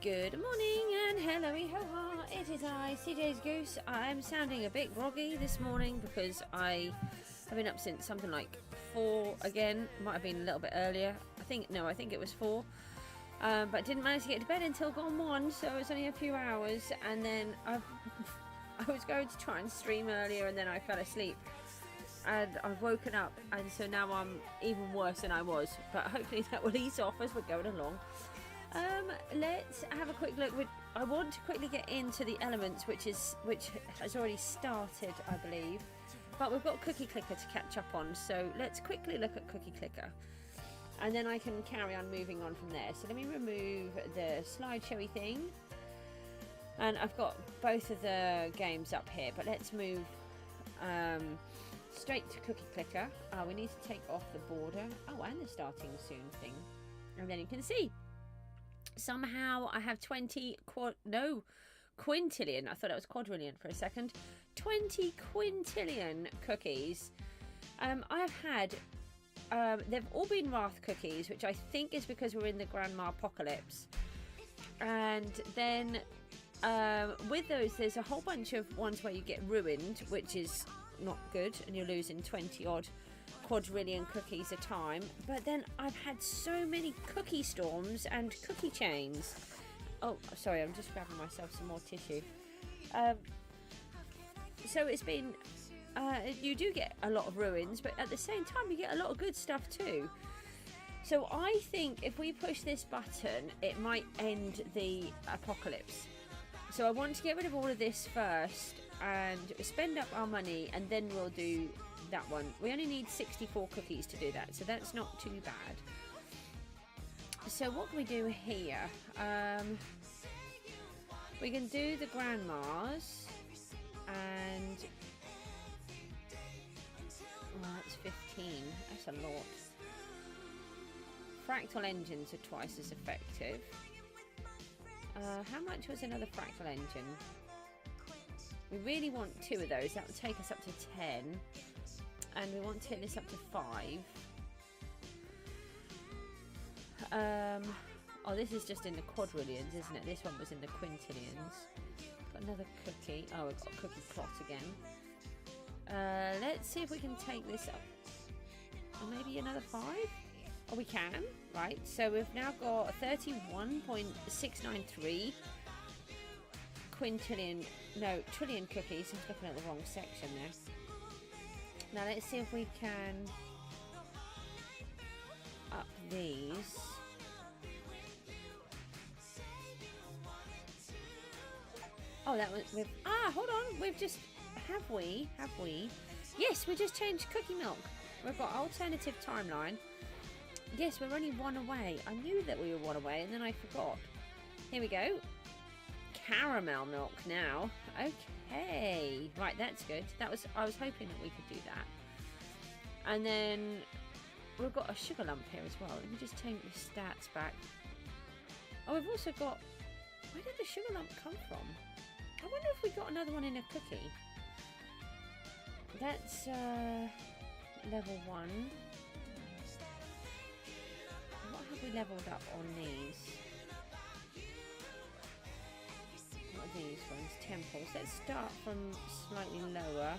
Good morning and hello-y ho-ha, it is I, Cjsgoose. I'm sounding a bit groggy this morning because I have been up since something like 4 again. Might have been a little bit earlier. I think it was 4. But didn't manage to get to bed until gone 1, so it's only a few hours. And then I was going to try and stream earlier and then I fell asleep. And I've woken up and so now I'm even worse than I was. But hopefully that will ease off as we're going along. Let's have a quick look. I want to quickly get into the elements, which has already started, I believe. But we've got Cookie Clicker to catch up on, so let's quickly look at Cookie Clicker. And then I can carry on moving on from there. So let me remove the slideshowy thing. And I've got both of the games up here, but let's move straight to Cookie Clicker. We need to take off the border. Oh, and the starting soon thing. And then you can see. Somehow I have 20 quintillion. I thought it was quadrillion for a second. 20 quintillion cookies. I have had. They've all been Wrath cookies, which I think is because we're in the Grandmapocolypse. And then with those, there's a whole bunch of ones where you get ruined, which is not good, and you're losing 20 odd quadrillion cookies a time. But then I've had so many cookie storms and cookie chains. Oh, sorry, I'm just grabbing myself some more tissue. So it's been you do get a lot of ruins, but at the same time you get a lot of good stuff too. So I think if we push this button, it might end the apocalypse. So I want to get rid of all of this first and spend up our money, and then we'll do that one. We only need 64 cookies to do that, so that's not too bad. So what can we do here? We can do the grandmas, and that's 15. That's a lot. Fractal engines are twice as effective. How much was another fractal engine? We really want 2 of those. That would take us up to 10. And we want to hit this up to 5. Oh, this is just in the quadrillions, isn't it? This one was in the quintillions. Got another cookie. Oh, we've got a cookie plot again. Let's see if we can take this up. Maybe another 5? Oh, we can. Right, so we've now got 31.693 trillion cookies. I'm looking at the wrong section there. Now let's see if we can up these. Oh, that was with hold on. We've just have we? Yes, we just changed cookie milk. We've got alternative timeline. Yes, we're only 1 away. I knew that we were 1 away, and then I forgot. Here we go. Caramel milk now. Okay, right, that's good. I was hoping that we could do that. And then we've got a sugar lump here as well. Let me just take the stats back. Oh, we've also got. Where did the sugar lump come from? I wonder if we got another one in a cookie. That's level 1. What have we leveled up on these? What are these ones? Temples. Let's start from slightly lower.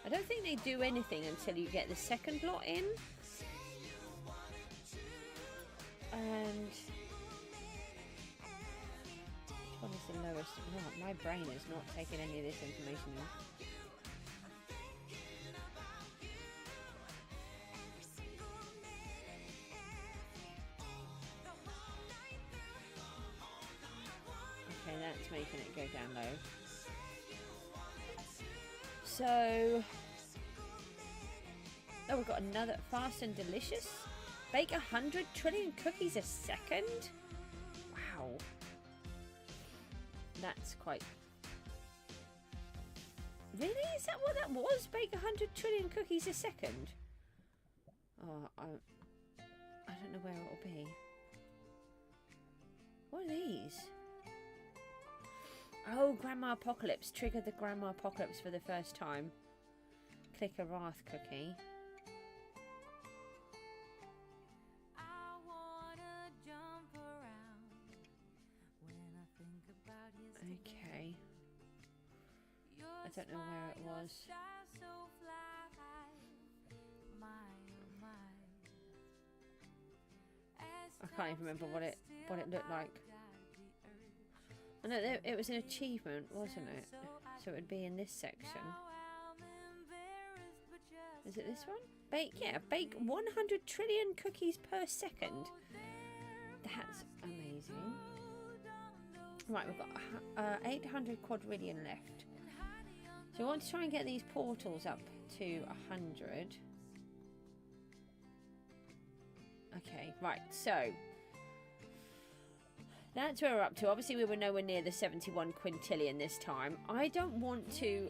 I don't think they do anything until you get the second lot in. And which one is the lowest? Oh, my brain is not taking any of this information in. Okay, that's making it go down low. So, oh, we've got another fast and delicious. Bake 100 trillion cookies a second. Wow, that's quite. Really? Is that what that was? Bake 100 trillion cookies a second? Oh, I don't know where it will be. What are these? Oh, Grandmapocolypse. Trigger the Grandmapocolypse for the first time. Click a Wrath cookie. don't know where it was. I can't even remember what it looked like. I know it was an achievement, wasn't it? So it would be in this section. Is it this one? Bake 100 trillion cookies per second. That's amazing. Right, we've got 800 quadrillion left. So I want to try and get these portals up to 100. Okay, right, so that's where we're up to. Obviously, we were nowhere near the 71 quintillion this time. I don't want to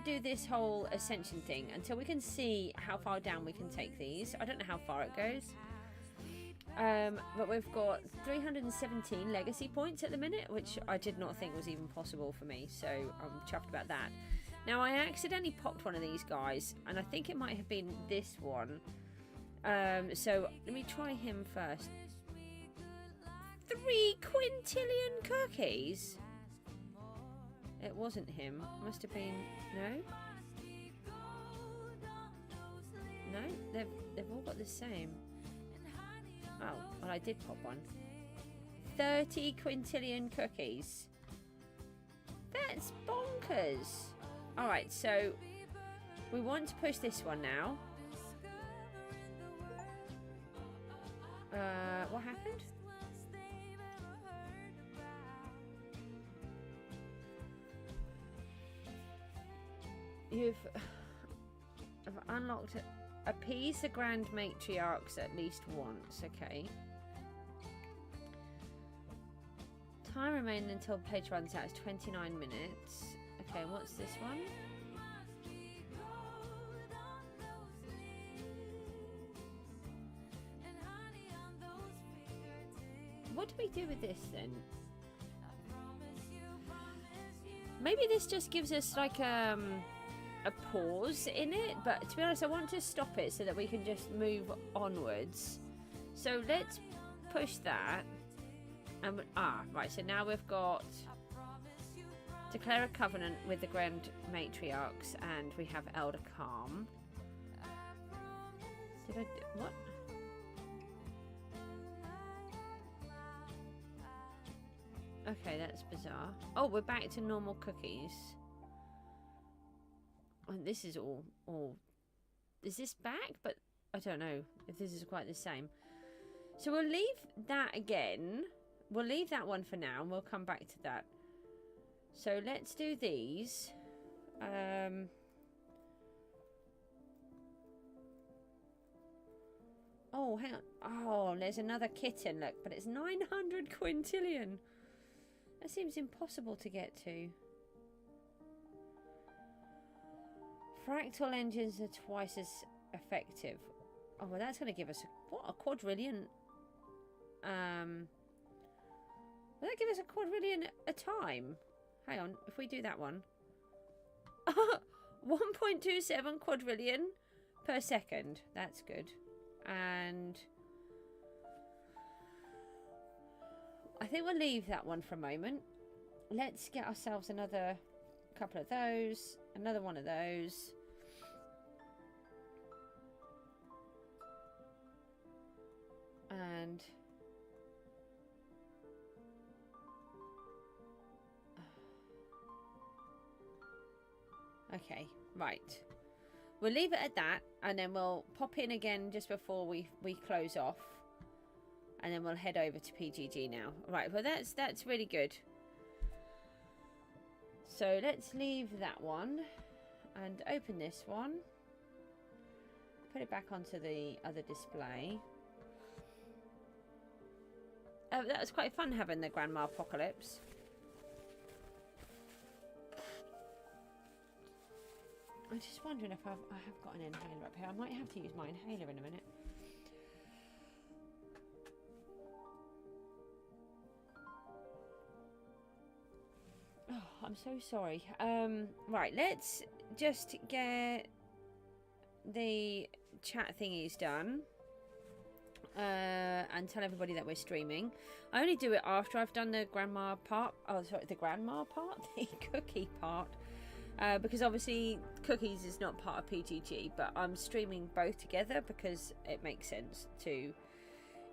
do this whole ascension thing until we can see how far down we can take these. I don't know how far it goes. But we've got 317 legacy points at the minute, which I did not think was even possible for me. So I'm chuffed about that. Now, I accidentally popped one of these guys, and I think it might have been this one. So let me try him first. 3 quintillion cookies? It wasn't him. Must have been... No? No? They've all got the same. Oh, well, I did pop one. 30 quintillion cookies. That's bonkers. Alright, so we want to push this one now. What happened? You've unlocked appease the Grand Matriarchs at least once. Okay. Time remaining until page runs out is 29 minutes. Okay, what's this one? What do we do with this then? Maybe this just gives us like a pause in it, but to be honest, I want to stop it so that we can just move onwards. So let's push that. And right, so now we've got declare a covenant with the Grand Matriarchs, and we have Elder Calm. Did I do what? Okay, that's bizarre. Oh, we're back to normal cookies. And this is all... Is this back? But I don't know if this is quite the same. So we'll leave that again. We'll leave that one for now, and we'll come back to that. So let's do these. Oh, hang on. Oh, there's another kitten, look. But it's 900 quintillion. That seems impossible to get to. Fractal engines are twice as effective. Oh, well, that's going to give us a quadrillion. Will that give us a quadrillion a time? Hang on, if we do that one. 1.27 quadrillion per second. That's good. And I think we'll leave that one for a moment. Let's get ourselves another couple of those. Another one of those. And okay, right. We'll leave it at that, and then we'll pop in again just before we close off, and then we'll head over to PGG now. Right, well that's really good. So let's leave that one and open this one. Put it back onto the other display. That was quite fun having the Grandmapocolypse. I'm just wondering if I have got an inhaler up here. I might have to use my inhaler in a minute. Oh, I'm so sorry. Right, let's just get the chat thingies done. And tell everybody that we're streaming. I only do it after I've done the grandma part. Oh, sorry, the grandma part? The cookie part. because obviously cookies is not part of PGG, but I'm streaming both together because it makes sense to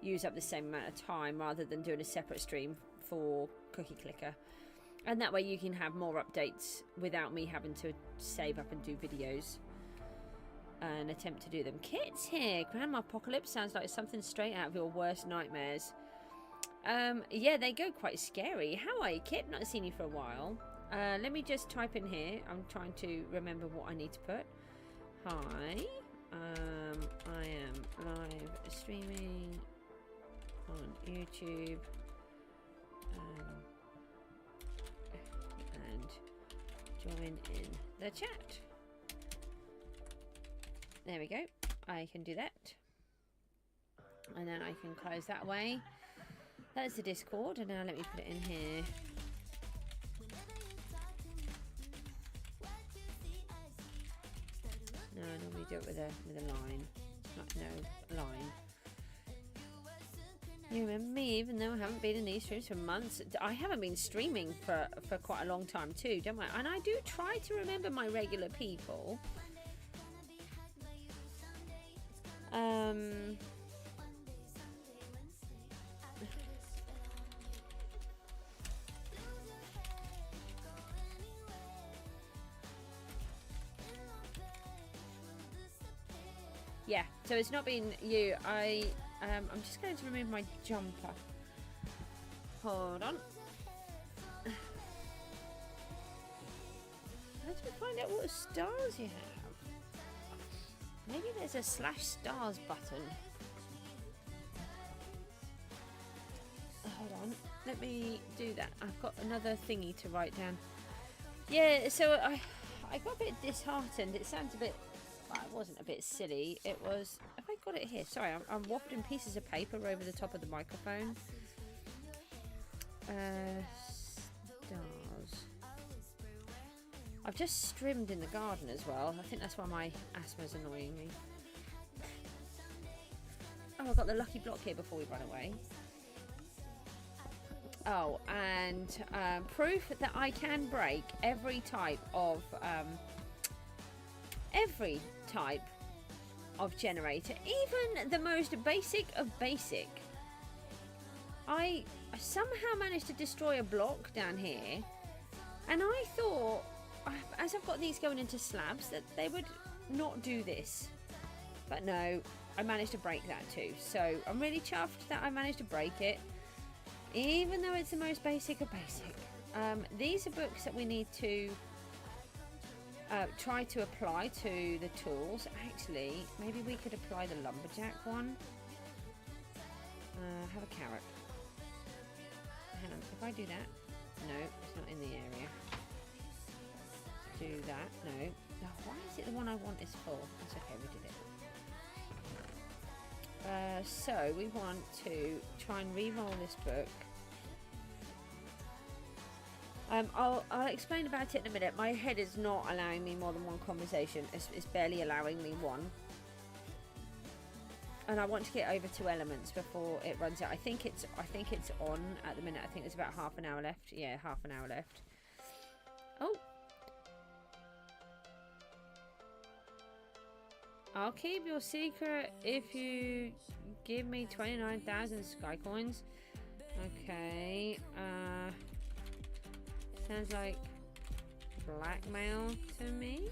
use up the same amount of time rather than doing a separate stream for Cookie Clicker. And that way you can have more updates without me having to save up and do videos and attempt to do them. Kit's here. Grandmapocolypse sounds like something straight out of your worst nightmares. Yeah, they go quite scary. How are you, Kit? Not seen you for a while. Let me just type in here. I'm trying to remember what I need to put. Hi. I am live streaming on YouTube. And join in the chat. There we go. I can do that. And then I can close that away. That's the Discord. And now let me put it in here. No, I normally do it with a line. No, line. You remember me, even though I haven't been in these streams for months. I haven't been streaming for quite a long time too, don't I? And I do try to remember my regular people. Yeah, so it's not been you. I'm just going to remove my jumper. Hold on. How do we find out what stars you have? Maybe there's a /stars button. Hold on. Let me do that. I've got another thingy to write down. Yeah, so I got a bit disheartened. It sounds a bit... Well, it wasn't a bit silly. It was... Have I got it here? Sorry, I'm wafting pieces of paper over the top of the microphone. Stars. I've just strimmed in the garden as well. I think that's why my asthma's annoying me. Oh, I've got the lucky block here before we run away. Oh, and proof that I can break every type of generator, even the most basic of basic. I somehow managed to destroy a block down here, and I thought, as I've got these going into slabs, that they would not do this. But no, I managed to break that too. So I'm really chuffed that I managed to break it, even though it's the most basic of basic. These are books that we need to try to apply to the tools. Actually, maybe we could apply the lumberjack one. Have a carrot. Hang on, if I do that, no, it's not in the area. Do that, no. No, why is it the one I want is full? That's okay, we did it. So we want to try and re-roll this book. I'll explain about it in a minute. My head is not allowing me more than one conversation. It's barely allowing me one. And I want to get over 2 elements before it runs out. I think it's on at the minute. I think there's about half an hour left. Yeah, half an hour left. Oh. I'll keep your secret if you give me 29,000 sky coins. Okay. Sounds like blackmail to me.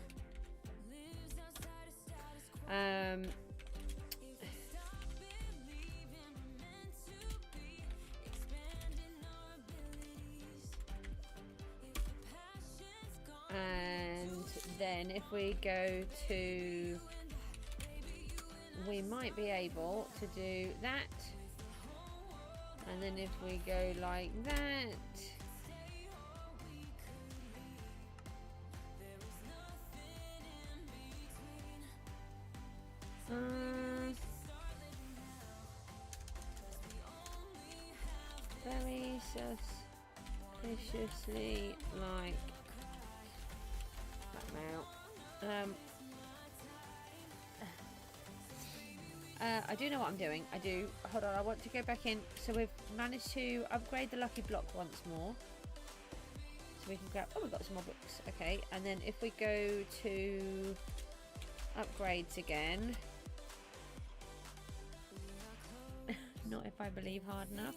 And then if we go to, we might be able to do that. And then if we go like that, very suspiciously like blackmail. I do know what I'm doing. I do. Hold on, I want to go back in. So we've managed to upgrade the lucky block once more. So we can grab, oh, we've got some more books. Okay, and then if we go to upgrades again. Not if I believe hard enough.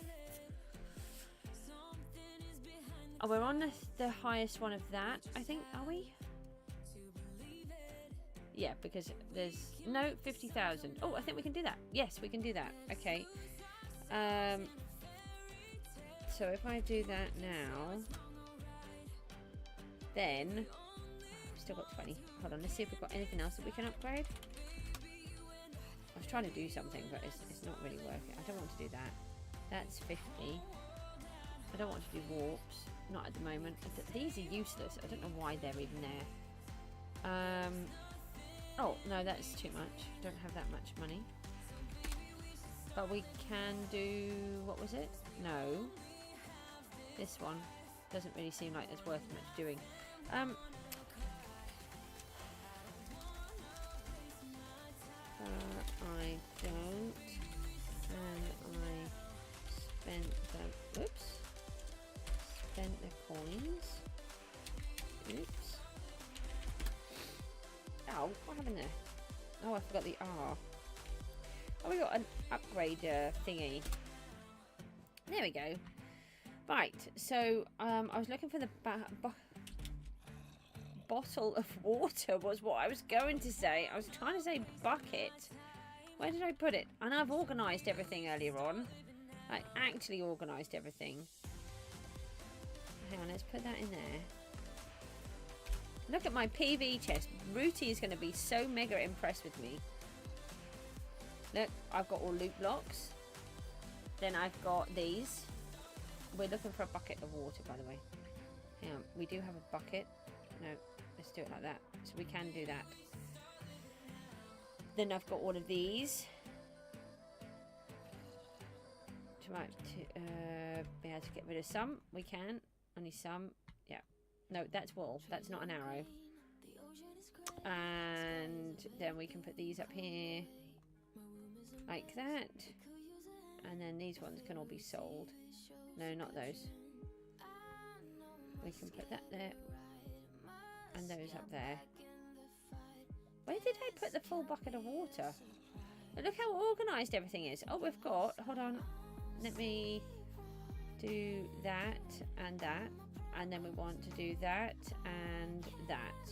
Oh, we're on the highest one of that, I think, are we? Yeah, because there's no 50,000. Oh, I think we can do that. Yes, we can do that. Okay. So if I do that now, then we've still got 20. Hold on, let's see if we've got anything else that we can upgrade. I was trying to do something, but it's not really working. I don't want to do that. That's 50. I don't want to do warps. Not at the moment. These are useless. I don't know why they're even there. Oh, no, that's too much. Don't have that much money. But we can do... What was it? No. This one. Doesn't really seem like it's worth much doing. I don't. And I spent the... Oops. Spent the coins. Oops. Oh, what happened there? Oh, I forgot the R. Oh, we got an upgrade thingy. There we go. Right, so I was looking for the bottle of water was what I was going to say. I was trying to say bucket. Where did I put it? And I've organised everything earlier on. I actually organised everything. Hang on, let's put that in there. Look at my PV chest. Rooty is going to be so mega impressed with me. Look, I've got all loot blocks. Then I've got these. We're looking for a bucket of water, by the way. Hang on, we do have a bucket. No, let's do it like that. So we can do that. Then I've got all of these. Right, to be able to get rid of some. We can. Only some. Yeah. No, that's wool. That's not an arrow. And then we can put these up here. Like that. And then these ones can all be sold. No, not those. We can put that there. And those up there. Where did I put the full bucket of water? Look how organised everything is. Oh, we've got... Hold on. Let me do that and that. And then we want to do that and that.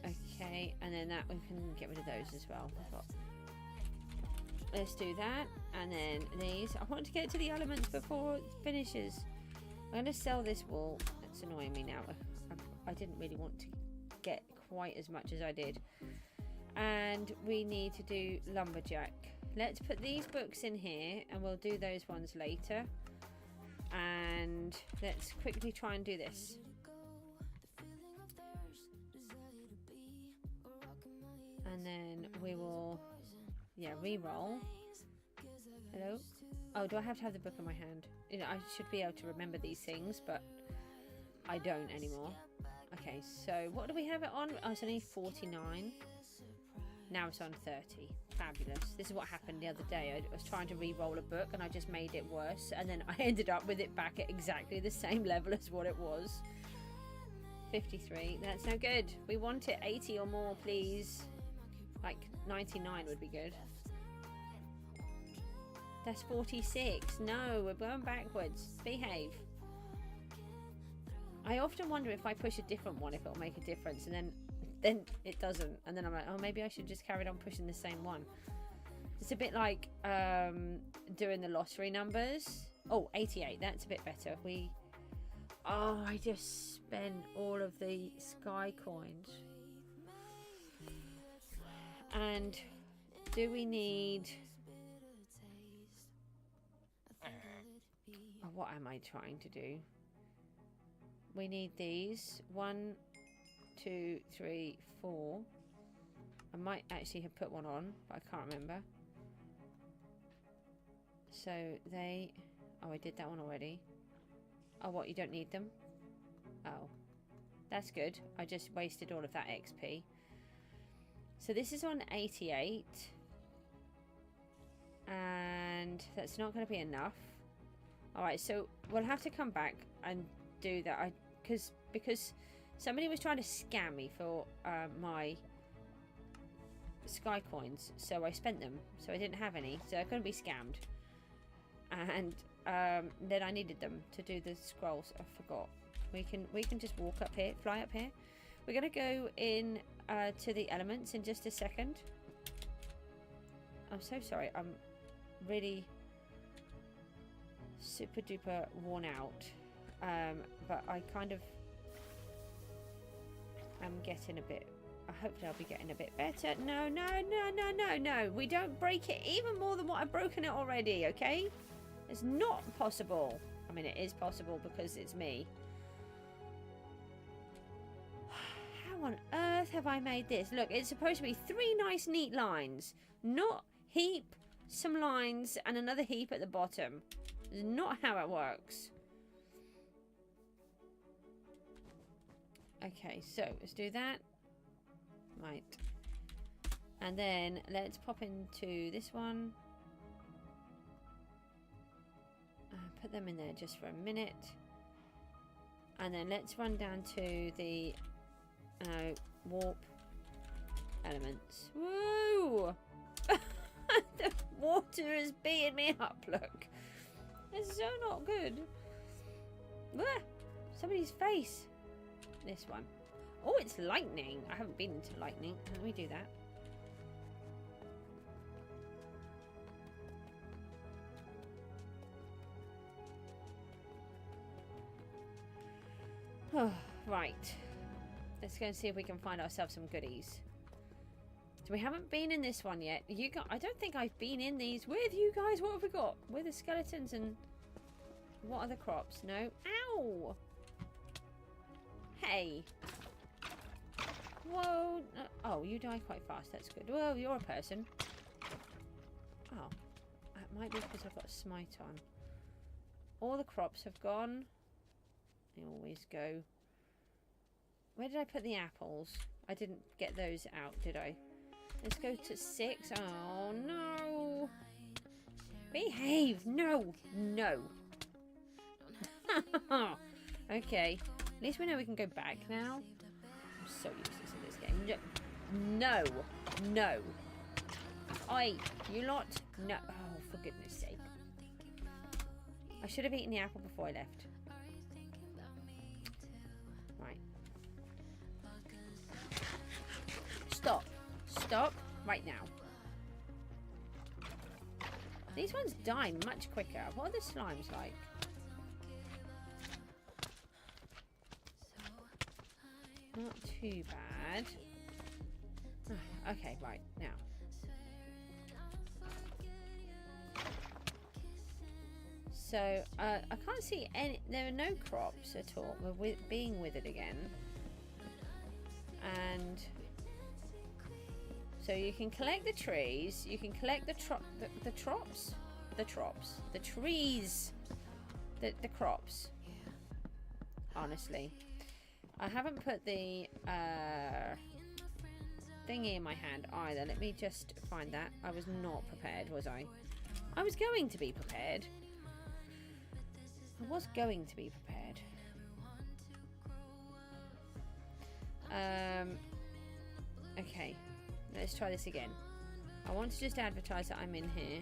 Okay, and then that we can get rid of those as well. Let's do that, and then these. I want to get to the elements before it finishes. I'm going to sell this wool. It's annoying me now. I didn't really want to get quite as much as I did. And we need to do lumberjack. Let's put these books in here, and we'll do those ones later. And let's quickly try and do this. And then we will, yeah, re-roll. Hello? Oh, do I have to have the book in my hand? You know, I should be able to remember these things, but I don't anymore. Okay, so what do we have it on? Oh, it's only 49. Now it's on 30. Fabulous. This is what happened the other day. I was trying to re-roll a book and I just made it worse, and then I ended up with it back at exactly the same level as what it was. 53. That's no good. We want it 80 or more, please. Like 99 would be good. That's 46. No, we're going backwards. Behave. I often wonder if I push a different one, if it'll make a difference, and then it doesn't. And then I'm like, oh, maybe I should just carry on pushing the same one. It's a bit like doing the lottery numbers. Oh, 88. That's a bit better. Oh, I just spent all of the sky coins. And do we need... Oh, what am I trying to do? We need these. 1, 2, 3, 4. I might actually have put one on, but I can't remember. So they... Oh, I did that one already. Oh, what? You don't need them? Oh. That's good. I just wasted all of that XP. So this is on 88. And that's not going to be enough. Alright, so we'll have to come back and do that. Because somebody was trying to scam me for my sky coins, so I spent them. So I didn't have any, so I couldn't be scammed. And then I needed them to do the scrolls. I forgot. We can just walk up here, fly up here. We're gonna go in to the elements in just a second. I'm so sorry. I'm really super duper worn out. But I kind of am getting a bit. Hopefully I'll be getting a bit better. No, no, no, no, no, no. We don't break it even more than what I've broken it already, okay? It's not possible. I mean, it is possible because it's me. How on earth have I made this? Look, it's supposed to be 3 nice, neat lines. Not heap, some lines, and another heap at the bottom. It's not how it works. Okay, so let's do that. Right. And then let's pop into this one. Put them in there just for a minute. And then let's run down to the warp elements. Woo! The water is beating me up, look. It's so not good. Ah, somebody's face. This one. Oh, it's lightning. I haven't been into lightning. Let me do that. Oh, right. Let's go and see if we can find ourselves some goodies. So we haven't been in this one yet. I don't think I've been in these with you guys. What have we got? We're the skeletons and what are the crops? No. Ow! Hey. Whoa. Oh, you die quite fast. That's good. Well, you're a person. Oh. That might be because I've got a smite on. All the crops have gone. They always go. Where did I put the apples? I didn't get those out, did I? Let's go to 6. Oh, no. Behave. No. No. Okay. At least we know we can go back now. I'm so useless at this game. No. No. Oi, you lot. No. Oh, for goodness sake. I should have eaten the apple before I left. Right. Stop. Stop. Right now. These ones die much quicker. What are the slimes like? Not too bad. Okay, right, now. So, I can't see any... There are no crops at all. We're being withered again. And... So you can collect the trees. You can collect the crops. The crops. Honestly. I haven't put the thingy in my hand either. Let me just find that. I was not prepared, was I? I was going to be prepared. I was going to be prepared. Okay. Let's try this again. I want to just advertise that I'm in here.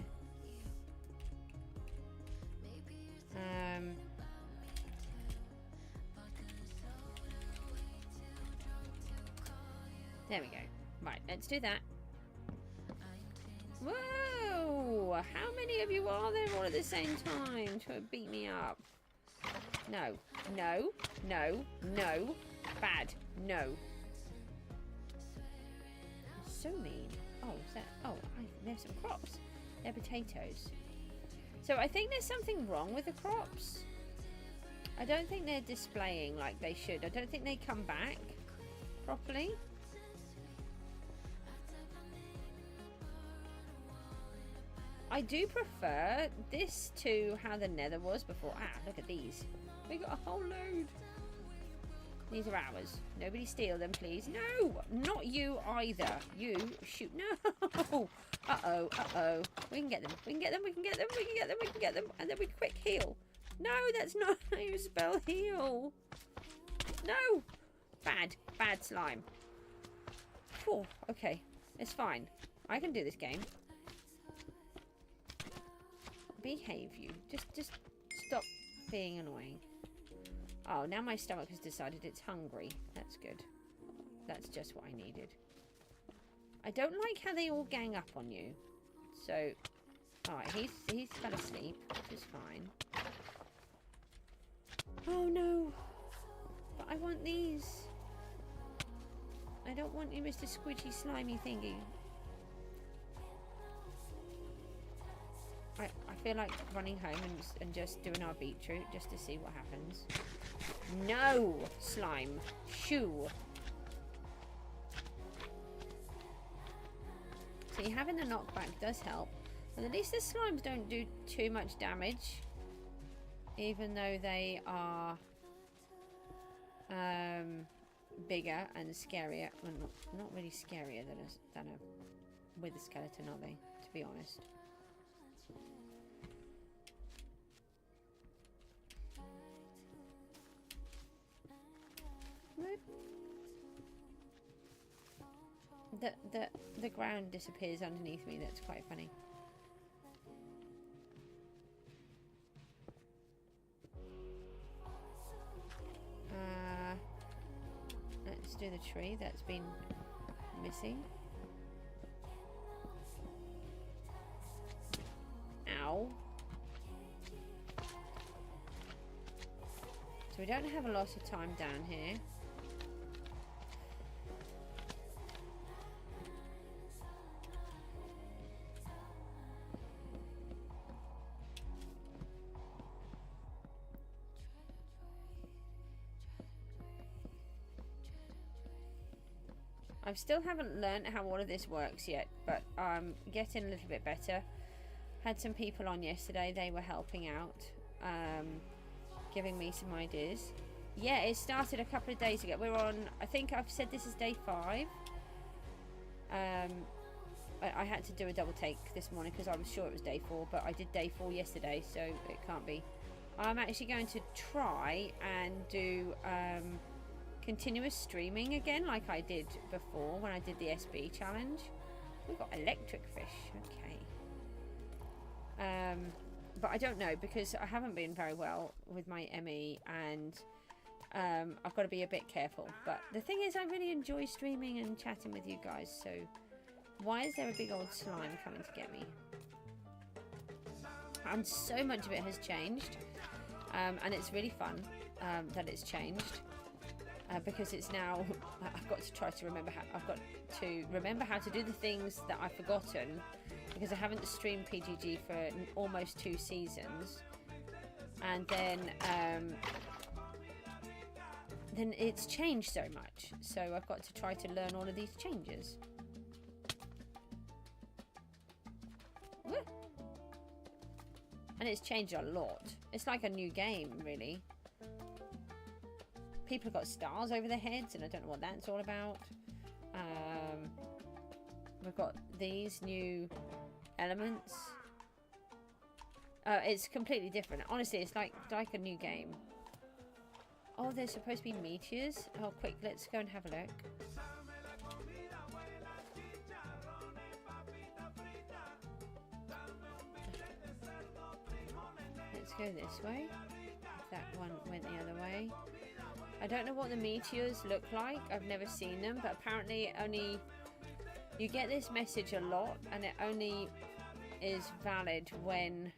There we go. Right, let's do that. Whoa! How many of you are there all at the same time to beat me up? No. No. No. No. Bad. No. So mean. Oh, is that... Oh, there's some crops. They're potatoes. So I think there's something wrong with the crops. I don't think they're displaying like they should. I don't think they come back properly. I do prefer this to how the nether was before. Ah, look at these. We got a whole load. These are ours. Nobody steal them, please. No, not you either. You shoot. No. Uh-oh, uh-oh. We can get them. We can get them. We can get them. We can get them. We can get them. And then we quick heal. No, that's not how you spell heal. No. Bad slime. Whew, okay, it's fine. I can do this game. Behave, you. Just stop being annoying. Oh, now my stomach has decided it's hungry. That's good. That's just what I needed. I don't like how they all gang up on you. So, alright, he's fell asleep, which is fine. Oh no! But I want these. I don't want you, Mr. Squidgy Slimy Thingy. I feel like running home and just doing our beetroot just to see what happens. No! Slime. Shoo! See, having the knockback does help. But at least the slimes don't do too much damage. Even though they are bigger and scarier. Well, not really scarier than a wither skeleton, are they? To be honest. The ground disappears underneath me. That's quite funny. Let's do the tree that's been missing. Ow. So we don't have a lot of time down here. I still haven't learned how all of this works yet, but I'm getting a little bit better. Had some people on yesterday, they were helping out, giving me some ideas. Yeah, it started a couple of days ago. We're on, I think I've said this is day 5. I had to do a double take this morning because I was sure it was day 4, but I did day 4 yesterday, so it can't be. I'm actually going to try and do continuous streaming again like I did before when I did the SB challenge. We've got electric fish, okay. But I don't know because I haven't been very well with my ME and I've got to be a bit careful. But the thing is I really enjoy streaming and chatting with you guys, so why is there a big old slime coming to get me? And so much of it has changed and it's really fun that it's changed. Because it's now, I've got to try to remember how, how to do the things that I've forgotten because I haven't streamed PGG for almost 2 seasons, and then it's changed so much, so I've got to try to learn all of these changes. Woo. And it's changed a lot. It's like a new game, really. People have got stars over their heads, and I don't know what that's all about. We've got these new elements. It's completely different. Honestly, it's like a new game. Oh, there's supposed to be meteors. Oh, quick, let's go and have a look. Let's go this way. That one went the other way. I don't know what the meteors look like. I've never seen them, but apparently only you get this message a lot, and it only is valid when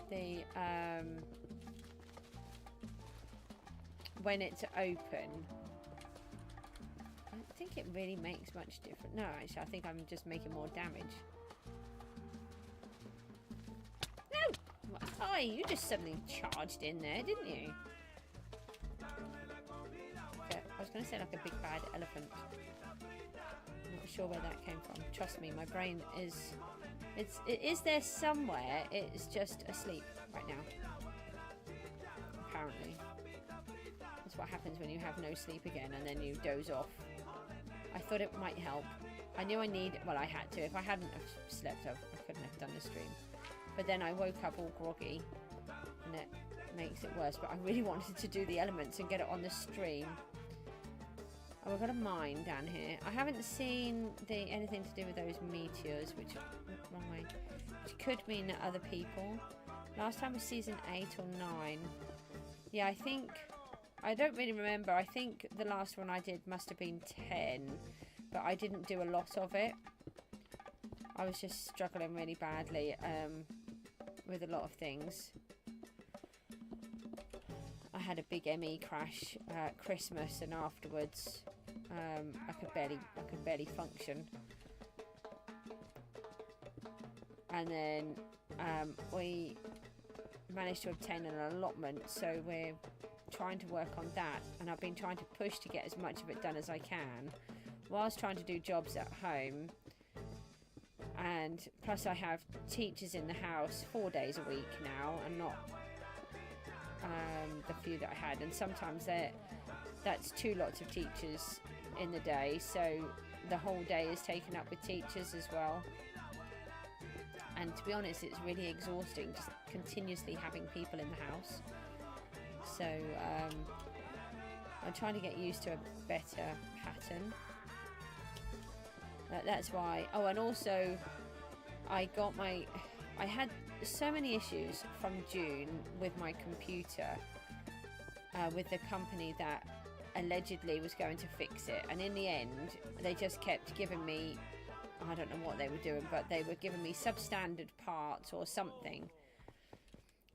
the when it's open. I don't think it really makes much difference. No, actually, I think I'm just making more damage. No! Oh, you just suddenly charged in there, didn't you? I was going to say like a big bad elephant. I'm not sure where that came from. Trust me, my brain is... It is there somewhere. It's just asleep right now. Apparently. That's what happens when you have no sleep again and then you doze off. I thought it might help. I knew I need... Well, I had to. If I hadn't have slept, I couldn't have done the stream. But then I woke up all groggy. makes it worse. But I really wanted to do the elements and get it on the stream. Oh, we've got a mine down here. I haven't seen anything to do with those meteors, which wrong way, which could mean that other people. Last time was season 8 or 9. Yeah, I don't really remember. I think the last one I did must have been 10, but I didn't do a lot of it. I was just struggling really badly with a lot of things. I had a big ME crash at Christmas, and afterwards I could barely function. And then we managed to obtain an allotment, so we're trying to work on that, and I've been trying to push to get as much of it done as I can whilst trying to do jobs at home. And plus I have teachers in the house 4 days a week now, and not the few that I had, and sometimes that's 2 lots of teachers in the day, so the whole day is taken up with teachers as well. And to be honest, it's really exhausting just continuously having people in the house. So I'm trying to get used to a better pattern. That's why. Oh, and also I had so many issues from June with my computer, with the company that allegedly was going to fix it, and in the end they just kept giving me, I don't know what they were doing, but they were giving me substandard parts or something,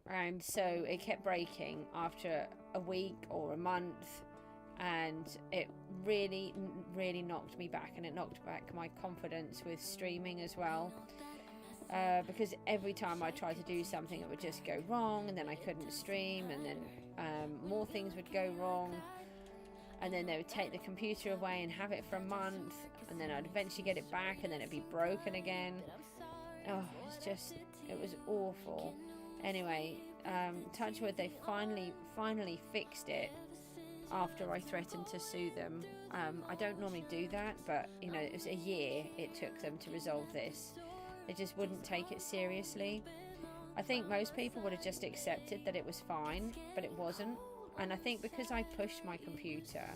and so it kept breaking after a week or a month, and it really knocked me back, and it knocked back my confidence with streaming as well, because every time I tried to do something it would just go wrong, and then I couldn't stream, and then more things would go wrong, and then they would take the computer away and have it for a month, and then I'd eventually get it back, and then it'd be broken again. Oh, it was awful. Anyway, touch wood, they finally fixed it after I threatened to sue them. I don't normally do that, but you know, it was a year it took them to resolve this. They just wouldn't take it seriously. I think most people would have just accepted that it was fine, but it wasn't. And I think because I pushed my computer,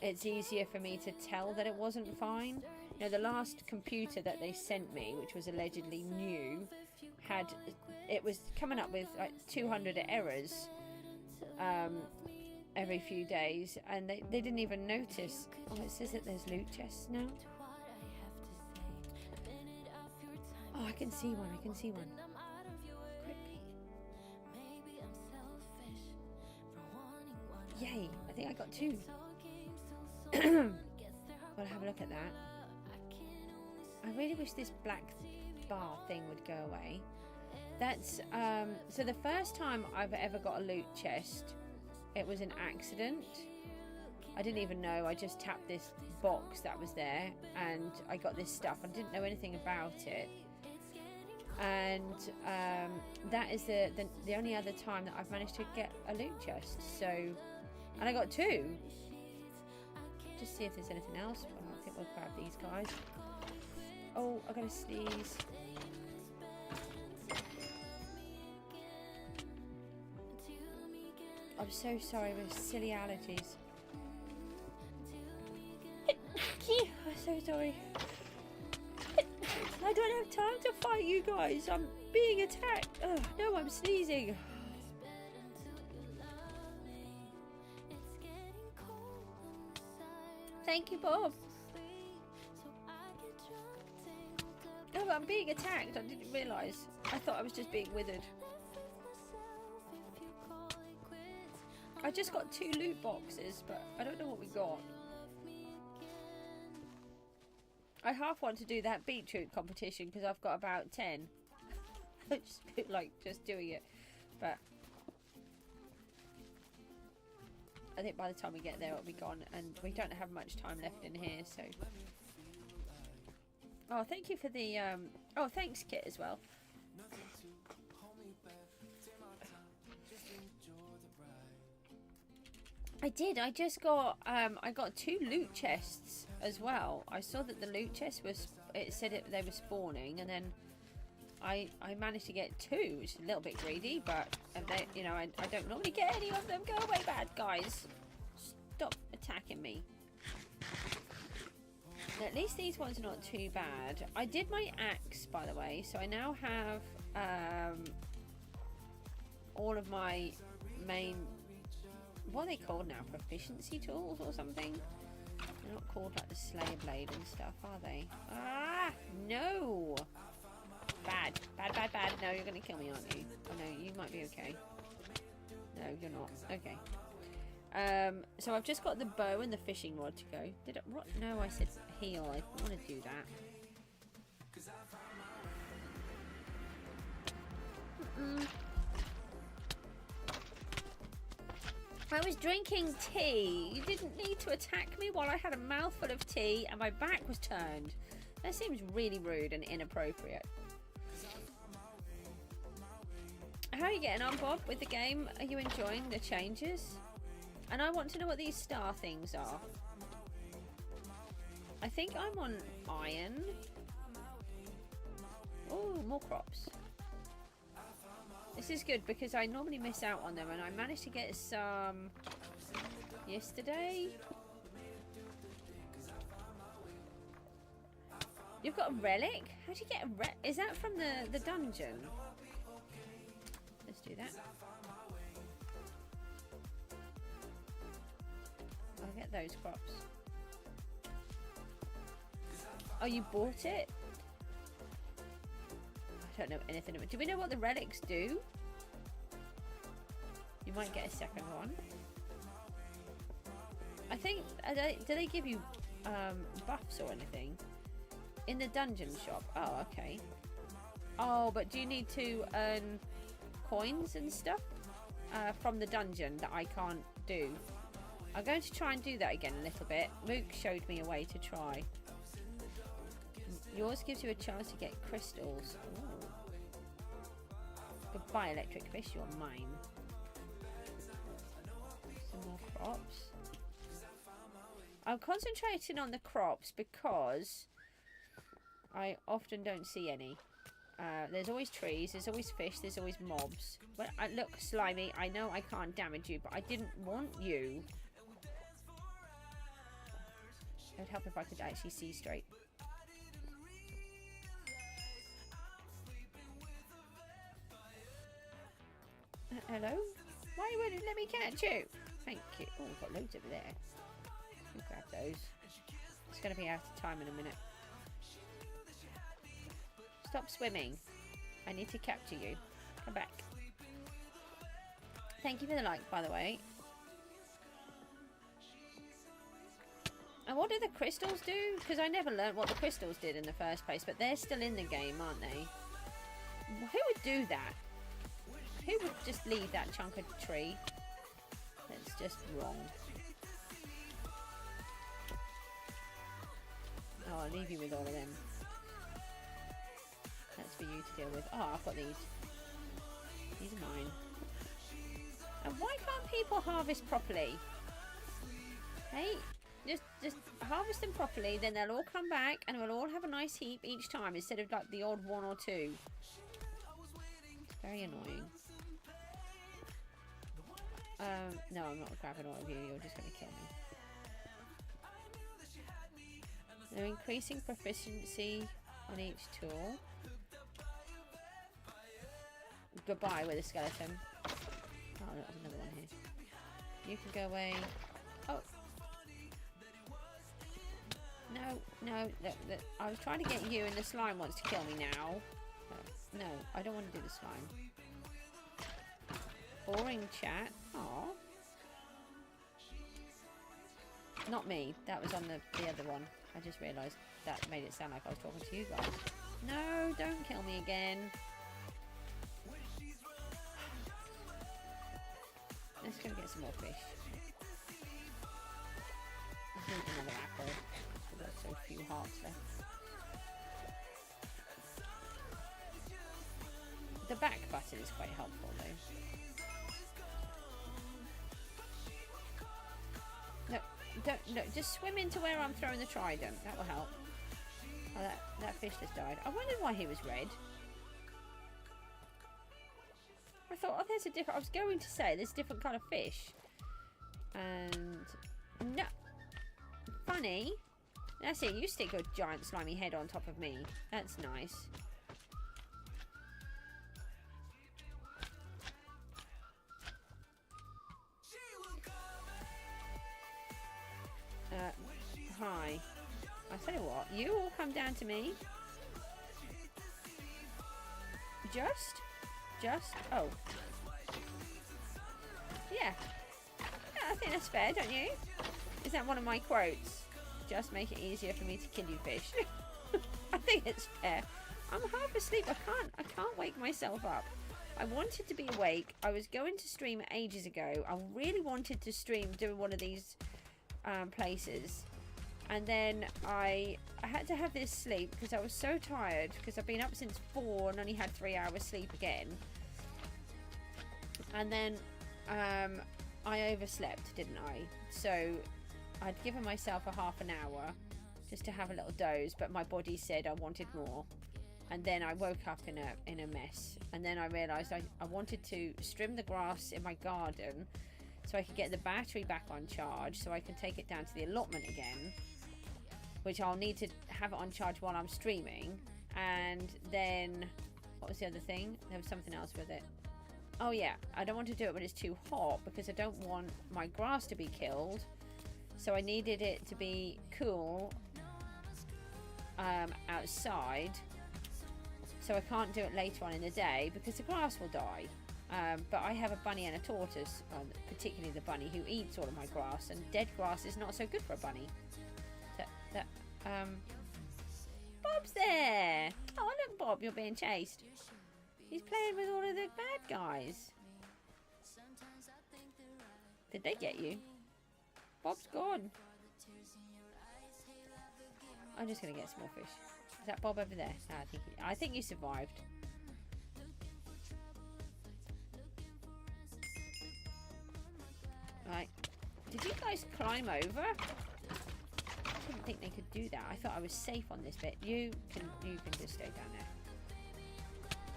it's easier for me to tell that it wasn't fine. You know, the last computer that they sent me, which was allegedly new, it was coming up with like 200 errors every few days, and they didn't even notice. Oh, it says that there's loot chests now. Oh, I can see one. Yay, I think I got 2. Well, have a look at that. I really wish this black bar thing would go away. That's so the first time I've ever got a loot chest, it was an accident. I didn't even know. I just tapped this box that was there and I got this stuff. I didn't know anything about it. And that is the only other time that I've managed to get a loot chest. So, and I got 2. Just see if there's anything else. Oh, I think we'll grab these guys. Oh, I gotta sneeze. I'm so sorry with silly allergies. I'm so sorry. I don't have time to fight you guys. I'm being attacked. Ugh, no, I'm sneezing. Thank you, Bob. Oh, I'm being attacked. I didn't realise. I thought I was just being withered. I just got 2 loot boxes, but I don't know what we got. I half want to do that beetroot competition because I've got about 10. I just feel like just doing it, but I think by the time we get there it'll be gone, and we don't have much time left in here, so. Oh, thank you for the oh, thanks Kit as well. I did. I just got I got 2 loot chests as well. I saw that the loot chest was, it said they were spawning, and then I managed to get 2, which is a little bit greedy, but they, you know, I don't normally get any of them. Go away, bad guys. Stop attacking me. At least these ones are not too bad. I did my axe, by the way, so I now have all of my main, what are they called now? Proficiency tools or something? They're not called like the Slayer Blade and stuff, are they? Ah, no! Bad, bad, bad, bad. No, you're going to kill me, aren't you? Oh no, you might be okay. No, you're not. Okay. So I've just got the bow and the fishing rod to go. Did it? What? No, I said heal. I didn't want to do that. I was drinking tea. You didn't need to attack me while I had a mouthful of tea and my back was turned. That seems really rude and inappropriate. How are you getting on, Bob, with the game? Are you enjoying the changes? And I want to know what these star things are. I think I'm on iron. Oh, more crops. This is good because I normally miss out on them, and I managed to get some yesterday. You've got a relic? How do you get a relic? Is that from the dungeon? Let's do that. I'll get those crops. Oh, you bought it? I don't know anything about. Do we know what the relics do? You might get a second one. I think. Do they give you buffs or anything in the dungeon shop? Oh, okay. Oh, but do you need to earn coins and stuff from the dungeon that I can't do? I'm going to try and do that again a little bit. Mook showed me a way to try. Yours gives you a chance to get crystals. Ooh. Goodbye, electric fish, you're mine. Some more crops. I'm concentrating on the crops because I often don't see any. There's always trees, there's always fish, there's always mobs. But look, Slimy, I know I can't damage you, but I didn't want you. It would help if I could actually see straight. Hello? Why wouldn't you let me catch you? Thank you. Oh, we've got loads over there. We'll grab those. It's going to be out of time in a minute. Stop swimming. I need to capture you. Come back. Thank you for the like, by the way. And what do the crystals do? Because I never learned what the crystals did in the first place, but they're still in the game, aren't they? Who would do that? Who would just leave that chunk of tree? That's just wrong. Oh, I'll leave you with all of them. That's for you to deal with. Oh, I've got these. These are mine. And why can't people harvest properly? Hey, just harvest them properly, then they'll all come back and we'll all have a nice heap each time instead of like the odd 1 or 2. It's very annoying. No, I'm not grabbing all of you. You're just going to kill me. They're increasing proficiency on each tool. Goodbye with a skeleton. Oh, there's another one here. You can go away. Oh. No. Look, I was trying to get you, and the slime wants to kill me now. No, I don't want to do the slime. Boring chat. Aww. Not me. That was on the other one. I just realised that made it sound like I was talking to you guys. No, don't kill me again. Let's go get some more fish. I need another apple. We've got so few hearts left. The back button is quite helpful though. No, just swim into where I'm throwing the trident. That will help. Oh, that fish just died. I wondered why he was red. I thought, oh, there's a different... I was going to say there's a different kind of fish. And... no. Funny. That's it. You stick your giant slimy head on top of me. That's nice. Hi. I tell you what, you all come down to me. Just, oh. Yeah. I think that's fair, don't you? Is that one of my quotes? Just make it easier for me to kill you, fish. I think it's fair. I'm half asleep. I can't wake myself up. I wanted to be awake. I was going to stream ages ago. I really wanted to stream doing one of these places. And then I had to have this sleep because I was so tired because I've been up since 4 and only had 3 hours sleep again. And then I overslept, didn't I? So I'd given myself a half an hour just to have a little doze, but my body said I wanted more. And then I woke up in a mess. And then I realised I wanted to trim the grass in my garden so I could get the battery back on charge so I can take it down to the allotment again, which I'll need to have it on charge while I'm streaming. And then, what was the other thing? There was something else with it. Oh yeah, I don't want to do it when it's too hot because I don't want my grass to be killed. So I needed it to be cool outside. So I can't do it later on in the day because the grass will die. But I have a bunny and a tortoise, particularly the bunny, who eats all of my grass, and dead grass is not so good for a bunny. Bob's there! Oh, look, Bob, you're being chased. He's playing with all of the bad guys. Did they get you? Bob's gone. I'm just going to get some more fish. Is that Bob over there? No, I think you survived. Right. Did you guys climb over? I didn't think they could do that. I thought I was safe on this bit. You can just stay down there.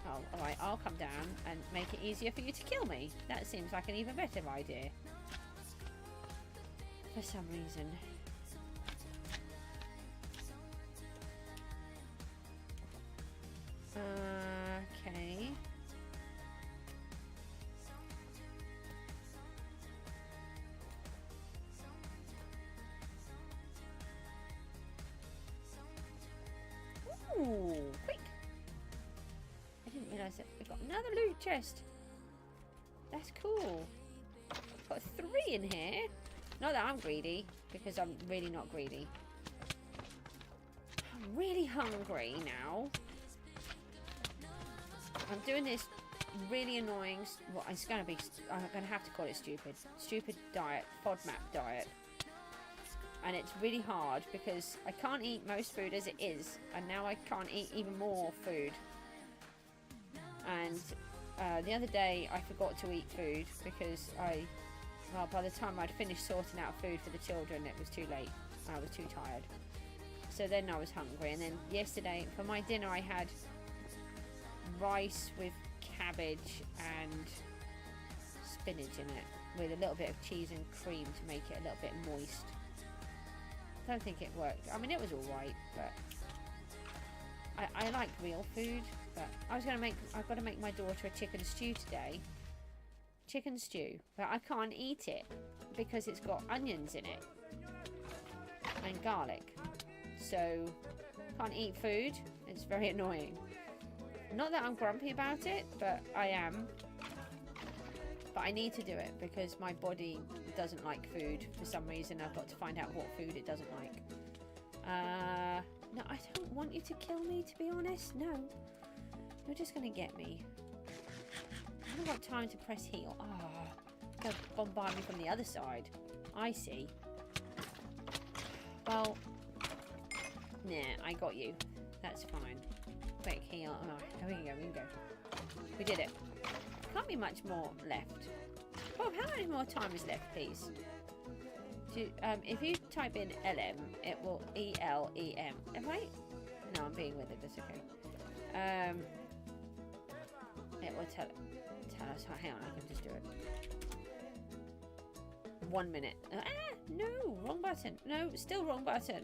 Oh, alright, I'll come down and make it easier for you to kill me. That seems like an even better idea. For some reason. Okay. Ooh, quick! I didn't realise that we've got another loot chest. That's cool. Got 3 in here. Not that I'm greedy, because I'm really not greedy. I'm really hungry now. I'm doing this really annoying, well, it's going to be, I'm going to have to call it stupid diet, FODMAP diet. And it's really hard because I can't eat most food as it is, and now I can't eat even more food. And the other day I forgot to eat food because well, by the time I'd finished sorting out food for the children, it was too late. I was too tired. So then I was hungry, and then yesterday for my dinner I had rice with cabbage and spinach in it with a little bit of cheese and cream to make it a little bit moist. I don't think it worked. I mean, it was alright, but I like real food. But I've got to make my daughter a chicken stew today. Chicken stew, but I can't eat it because it's got onions in it and garlic. So can't eat food. It's very annoying. Not that I'm grumpy about it, but I am. But I need to do it because my body doesn't like food for some reason. I've got to find out what food it doesn't like. No, I don't want you to kill me, to be honest. No. You're just going to get me. I haven't got time to press heal. Ah, go bombard me from the other side. I see. Well, nah, I got you. That's fine. Quick heal. Oh, here we go. We did it. Can't be much more left. Bob, how much more time is left, please? If you type in LM, it will ELEM. Am I? No, I'm being with it. That's okay. It or tell us. Oh, hang on, I can just do it. 1 minute. No, wrong button. No, still wrong button.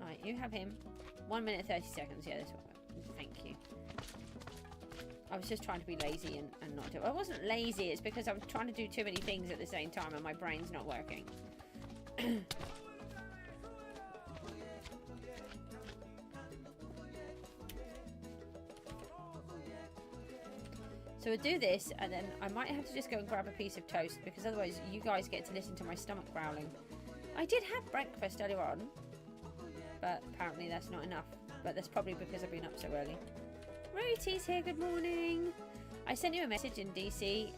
Alright, you have him. 1 minute 30 seconds. Yeah, this one. Thank you. I was just trying to be lazy and not do it. I wasn't lazy, it's because I was trying to do too many things at the same time and my brain's not working. So we'll do this, and then I might have to just go and grab a piece of toast, because otherwise you guys get to listen to my stomach growling. I did have breakfast earlier on, but apparently that's not enough. But that's probably because I've been up so early. Rooty's here, good morning. I sent you a message in DC.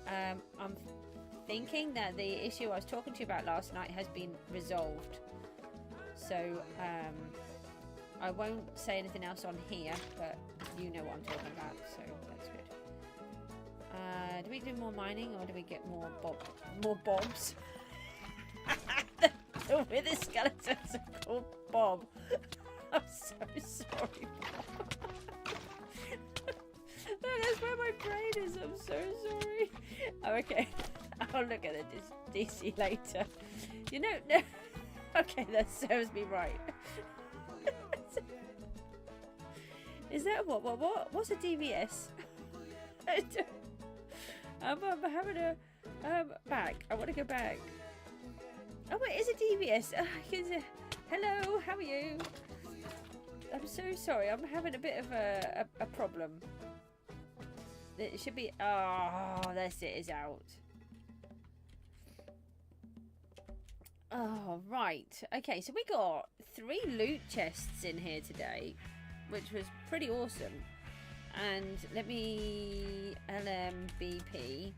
I'm thinking that the issue I was talking to you about last night has been resolved. So I won't say anything else on here, but you know what I'm talking about, so that's good. Do we do more mining, or do we get more bobs? The wither skeletons are called Bob. I'm so sorry, Bob. That's where my brain is. I'm so sorry. Oh, okay. I'll look at the DC later. You know, no. Okay, that serves me right. Is that what? What's a DVS? I'm having a back. I want to go back. Oh wait, is it DVS? Hello, how are you? I'm so sorry. I'm having a bit of a problem. It should be. Oh, that's it. Is out. Oh right. Okay, so we got 3 loot chests in here today, which was pretty awesome. And let me LMBP.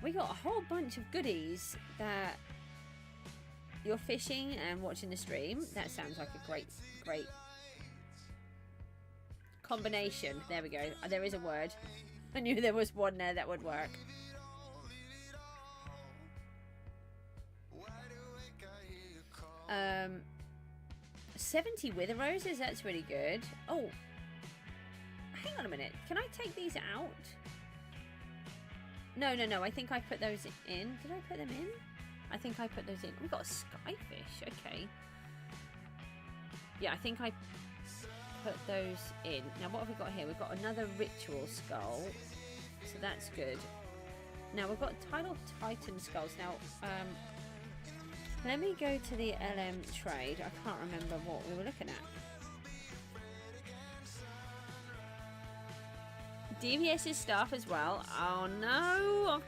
We got a whole bunch of goodies that you're fishing and watching the stream. That sounds like a great combination. There we go. There is a word. I knew there was one there that would work. 70 wither roses. That's really good. Oh. Hang on a minute. Can I take these out? No. I think I put those in. Did I put them in? I think I put those in. We got a skyfish. Okay. Yeah, I think I put those in. Now, what have we got here? We've got another ritual skull. So that's good. Now, we've got tidal titan skulls. Now, let me go to the LM trade. I can't remember what we were looking at. DVS's stuff as well. Oh no,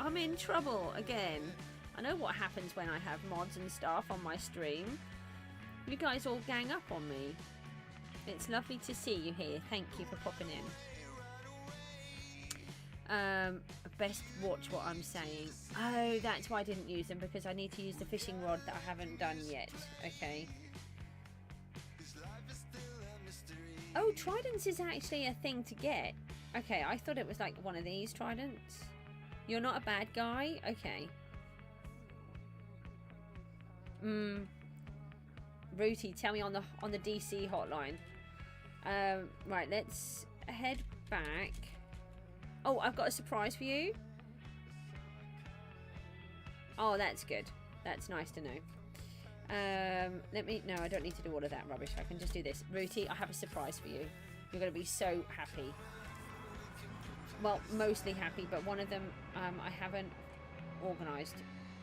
I'm in trouble again. I know what happens when I have mods and stuff on my stream. You guys all gang up on me. It's lovely to see you here. Thank you for popping in. Best watch what I'm saying. Oh, that's why I didn't use them, because I need to use the fishing rod that I haven't done yet. Okay. Oh, tridents is actually a thing to get. Okay, I thought it was like one of these tridents. You're not a bad guy? Okay. Rooty, tell me on the DC hotline. Right, let's head back. Oh, I've got a surprise for you. Oh, that's good. That's nice to know. No, I don't need to do all of that rubbish. I can just do this. Rooty, I have a surprise for you. You're going to be so happy. Well, mostly happy, but one of them I haven't organised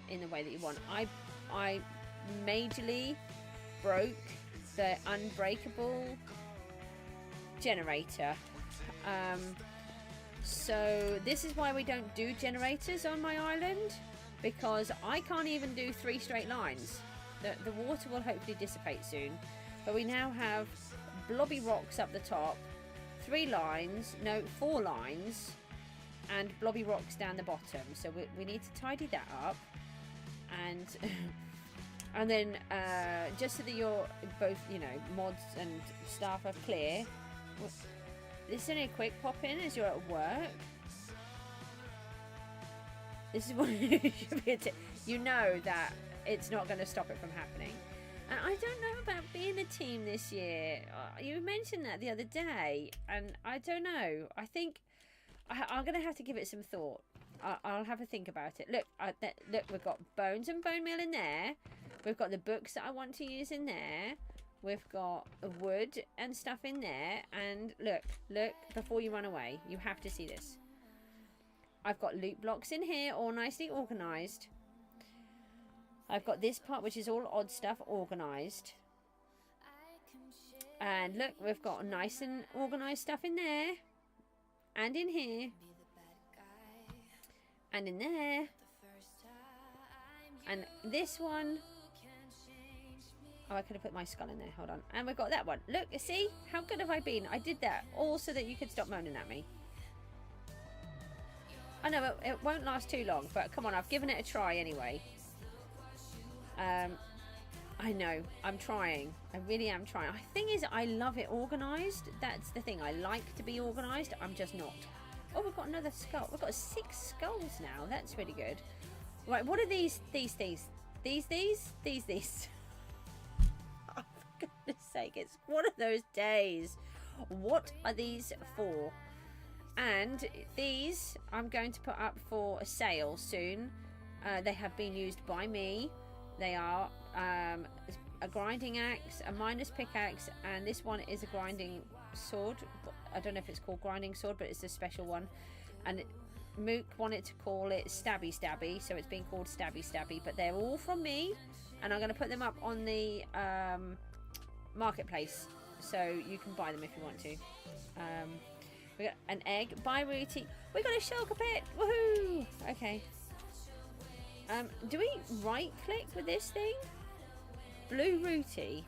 in the way that you want. I majorly broke the unbreakable generator. So this is why we don't do generators on my island, because I can't even do 3 straight lines. The water will hopefully dissipate soon, but we now have blobby rocks up the top, 4 lines, and blobby rocks down the bottom. So we need to tidy that up, and and then just so that you're both, mods and staff are clear. This is only a quick pop in as you're at work. This is what you should be. You know that it's not going to stop it from happening. And I don't know about being a team this year. You mentioned that the other day, and I don't know. I think I'm going to have to give it some thought. I'll have a think about it. Look, look, we've got bones and bone meal in there. We've got the books that I want to use in there. We've got wood and stuff in there. And look, before you run away, you have to see this. I've got loot blocks in here, all nicely organised. I've got this part, which is all odd stuff, organised. And look, we've got nice and organised stuff in there. And in here. And in there. And this one. Oh, I could have put my skull in there. Hold on. And we've got that one. Look, see? How good have I been? I did that all so that you could stop moaning at me. I know it won't last too long, but come on, I've given it a try anyway. I know, I'm trying. I really am trying. The thing is, I love it organised. That's the thing. I like to be organised. I'm just not. Oh, we've got another skull. We've got 6 skulls now. That's really good. Right, what are these? These. Oh, for goodness sake, it's one of those days. What are these for? And these I'm going to put up for a sale soon. They have been used by me. They are a grinding axe, a miner's pickaxe, and this one is a grinding sword. I don't know if it's called grinding sword, but it's a special one. And Mook wanted to call it Stabby Stabby, so it's been called Stabby Stabby. But they're all from me, and I'm going to put them up on the marketplace, so you can buy them if you want to. We got an egg. Bye, Rooty. We got a shulker pit. Woohoo! Okay. Do we right click with this thing? Blue Rooty.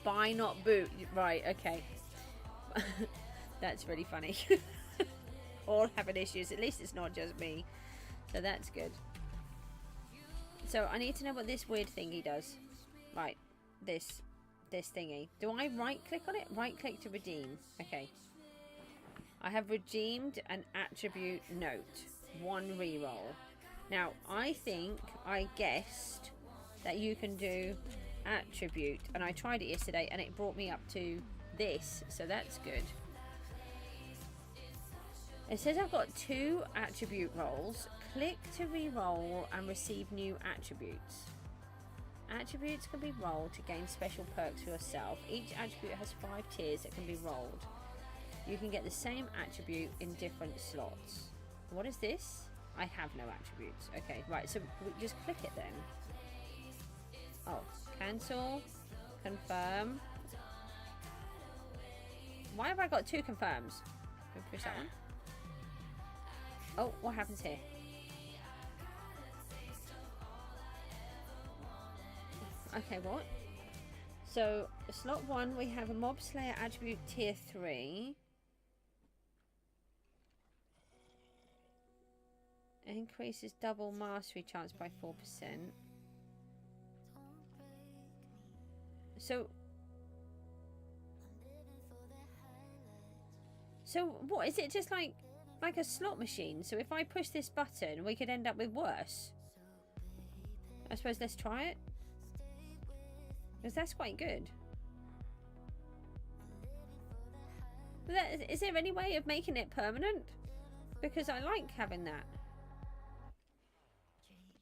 Buy not boot. Right, okay. That's really funny. All having issues. At least it's not just me. So that's good. So I need to know what this weird thingy does. Right. This thingy. Do I right click on it? Right click to redeem. Okay. I have redeemed an attribute note. 1 reroll. Now, I think I guessed that you can do attribute. And I tried it yesterday and it brought me up to this. So that's good. It says I've got 2 attribute rolls. Click to reroll and receive new attributes. Attributes can be rolled to gain special perks for yourself. Each attribute has 5 tiers that can be rolled. You can get the same attribute in different slots. What is this? I have no attributes. Okay, right, so we just click it then. Oh, cancel, confirm. Why have I got 2 confirms? Can we push that one? Oh, what happens here? Okay, what? So, slot 1, we have a mob slayer attribute tier 3. Increases double mastery chance by 4%. So what is it? Just like a slot machine? So if I push this button, we could end up with worse. I suppose let's try it, because that's quite good. But is there any way of making it permanent? Because I like having that.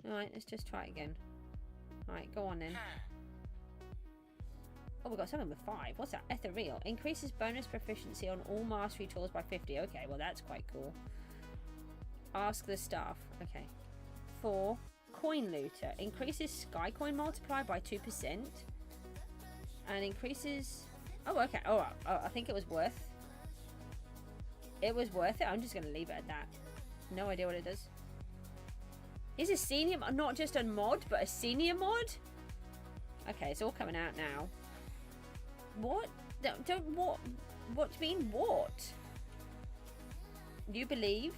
Alright, let's just try it again. Alright, go on then. Oh, we got something with 5. What's that? Ethereal. Increases bonus proficiency on all mastery tools by 50. Okay, well that's quite cool. Ask the staff. Okay. 4. Coin looter. Increases sky coin multiply by 2%. And increases... Oh, okay. Oh, I think it was worth... It was worth it. I'm just going to leave it at that. No idea what it does. Is a senior, not just a mod, but a senior mod? Okay, it's all coming out now. What? What do you mean, what? You believe?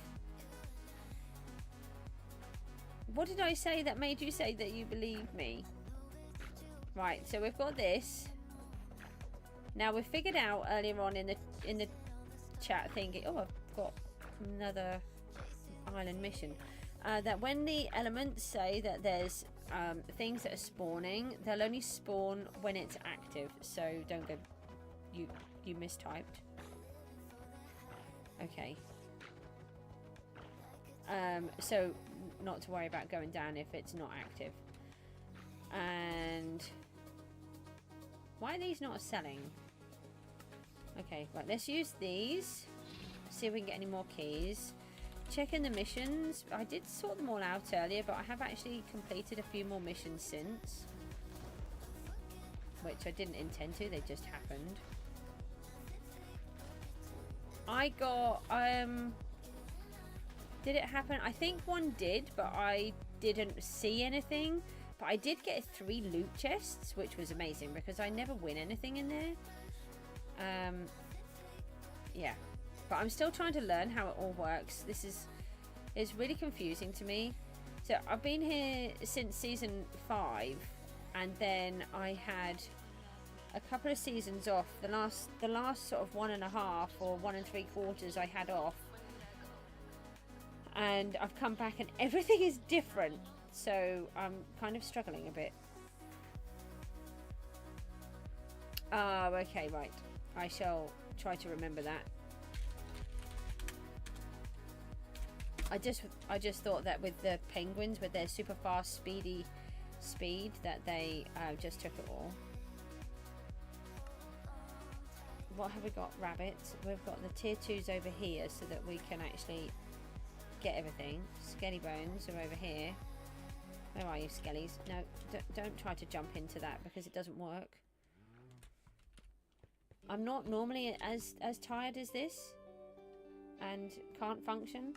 What did I say that made you say that you believe me? Right, so we've got this. Now we've figured out earlier on in the chat thingy. Oh, I've got another island mission. that when the elements say that there's things that are spawning, they'll only spawn when it's active. So don't go. You mistyped. Okay. So not to worry about going down if it's not active. And why are these not selling? Okay, right, let's use these. See if we can get any more keys. Checking the missions. I did sort them all out earlier, but I have actually completed a few more missions since. Which I didn't intend to, they just happened. I got, did it happen? I think one did, but I didn't see anything. But I did get 3 loot chests, which was amazing because I never win anything in there. Yeah. But I'm still trying to learn how it all works. It's really confusing to me. So I've been here since season 5, and then I had a couple of seasons off. The last sort of 1.5 or 1 3/4 I had off, and I've come back and everything is different. So I'm kind of struggling a bit. Oh, okay, right. I shall try to remember that. I just thought that with the penguins, with their super fast, speedy speed, that they just took it all. What have we got? Rabbits. We've got the tier 2s over here so that we can actually get everything. Skelly bones are over here. Where are you, skellies? No, don't try to jump into that because it doesn't work. I'm not normally as tired as this and can't function.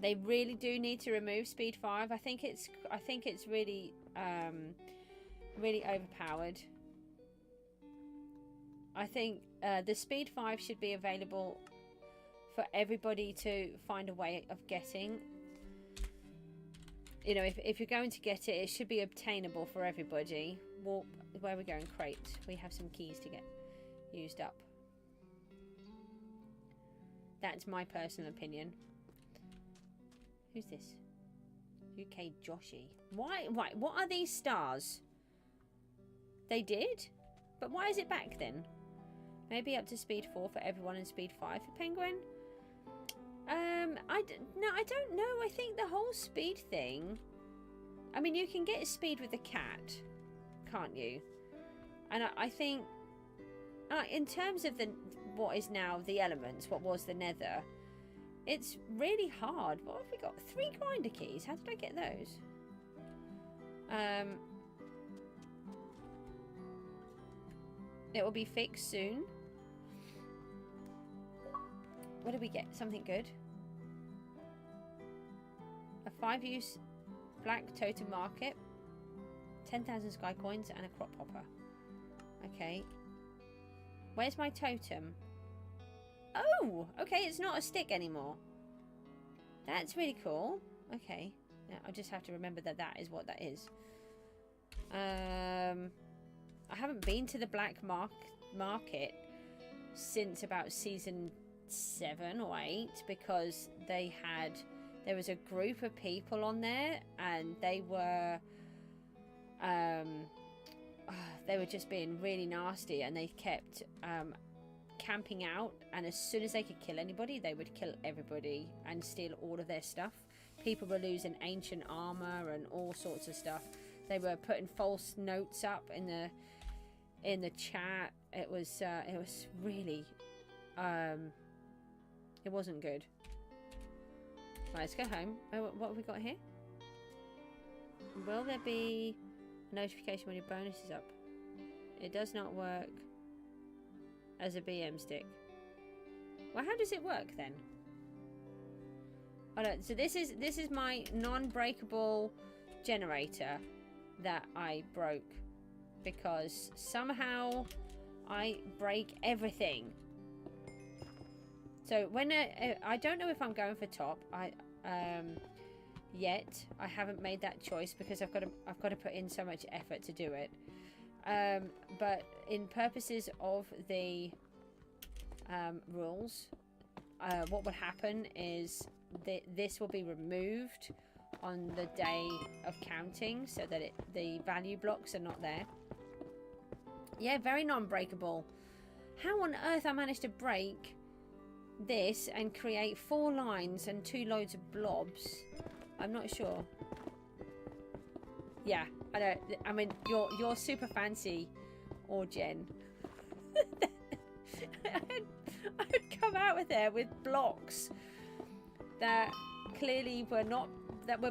They really do need to remove speed 5. I think it's really really overpowered. I think the speed 5 should be available for everybody to find a way of getting. You know, if you're going to get it, it should be obtainable for everybody. Warp, where are we going? Crate. We have some keys to get used up. That's my personal opinion. Who's this? UK Joshi. Why? What are these stars? They did? But why is it back then? Maybe up to speed 4 for everyone and speed 5 for Penguin? No, I don't know. I think the whole speed thing... I mean, you can get speed with the cat, can't you? And I think... in terms of what is now the elements, what was the nether... It's really hard. What have we got? 3 grinder keys. How did I get those? It will be fixed soon. What did we get? Something good. A 5-use black totem market. 10,000 sky coins and a crop popper. Okay. Where's my totem? Oh, okay, it's not a stick anymore. That's really cool. Okay, now I'll just have to remember that that is what that is. I haven't been to the black market since about season 7 or 8 because there was a group of people on there and they were just being really nasty, and they kept camping out, and as soon as they could kill anybody, they would kill everybody and steal all of their stuff. People were losing ancient armor and all sorts of stuff. They were putting false notes up in the chat. It was really it wasn't good. Right, let's go home. Oh, what have we got here? Will there be a notification when your bonus is up? It does not work as a BM stick. Well, how does it work then? Oh no, so this is my non-breakable generator that I broke because somehow I break everything. So when I don't know if I'm going for top, yet I haven't made that choice because I've got to put in so much effort to do it. But in purposes of the rules, what will happen is this will be removed on the day of counting so that the value blocks are not there. Yeah, very non-breakable. How on earth I managed to break this and create 4 lines and 2 loads of blobs, I'm not sure. Yeah, I know. I mean, you're super fancy, or Jen. I'd come out with there with blocks that clearly were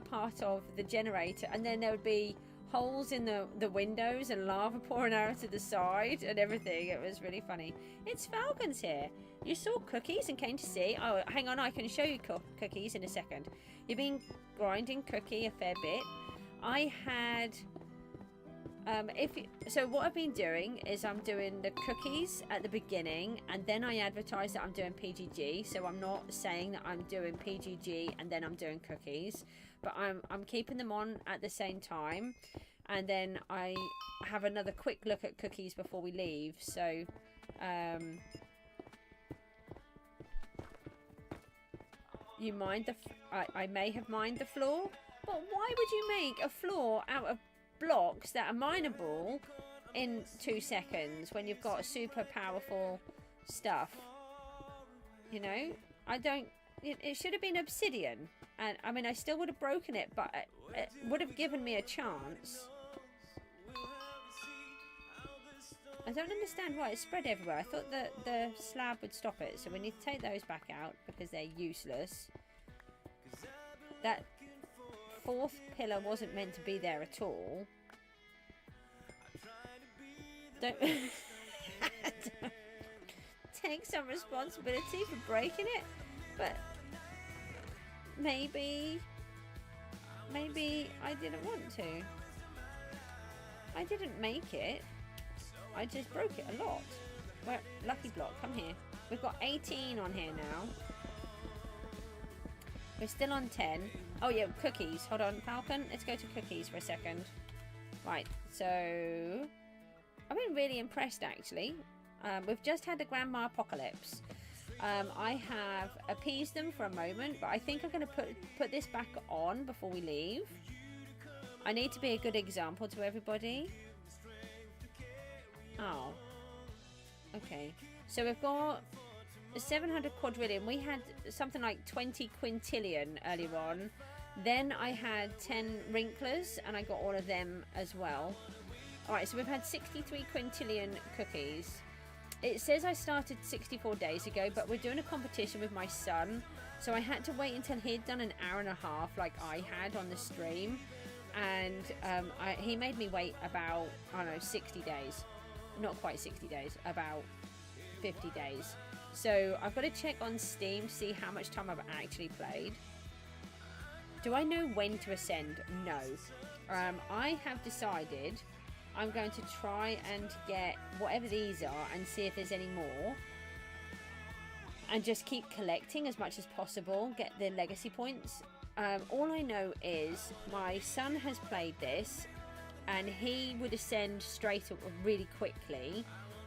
part of the generator, and then there would be holes in the windows and lava pouring out to the side and everything. It was really funny. It's Falcon's here. You saw Cookies and came to see. Oh, hang on, I can show you Cookies in a second. You've been grinding Cookie a fair bit. I had so what I've been doing is I'm doing the cookies at the beginning, and then I advertise that I'm doing PGG. So I'm not saying that I'm doing PGG and then I'm doing cookies, but I'm keeping them on at the same time, and then I have another quick look at cookies before we leave. So you mind I may have mined the floor, but why would you make a floor out of blocks that are mineable in 2 seconds when you've got super powerful stuff? You know, it should have been obsidian, and I mean I still would have broken it, but it would have given me a chance. I don't understand why it's spread everywhere. I thought that the slab would stop it, so we need to take those back out because they're useless. That 4th pillar wasn't meant to be there at all. Don't take some responsibility for breaking it, but maybe I didn't want to. I didn't make it. I just broke it a lot. Well, lucky block, come here. We've got 18 on here now. We're still on 10. Oh yeah, cookies. Hold on, Falcon. Let's go to cookies for a second. Right, so I've been really impressed actually. We've just had the Grandmapocolypse. I have appeased them for a moment, but I think I'm going to put this back on before we leave. I need to be a good example to everybody. Oh, okay. So we've got 700 quadrillion. We had something like 20 quintillion earlier on. Then I had 10 wrinklers, and I got all of them as well. Alright, so we've had 63 quintillion cookies. It says I started 64 days ago, but we're doing a competition with my son, so I had to wait until he'd done an hour and a half like I had on the stream, and he made me wait about, I don't know, 60 days. Not quite 60 days, about 50 days. So I've got to check on Steam to see how much time I've actually played. Do I know when to ascend? No. I have decided I'm going to try and get whatever these are and see if there's any more. And just keep collecting as much as possible, get the legacy points. All I know is my son has played this, and he would ascend straight up really quickly,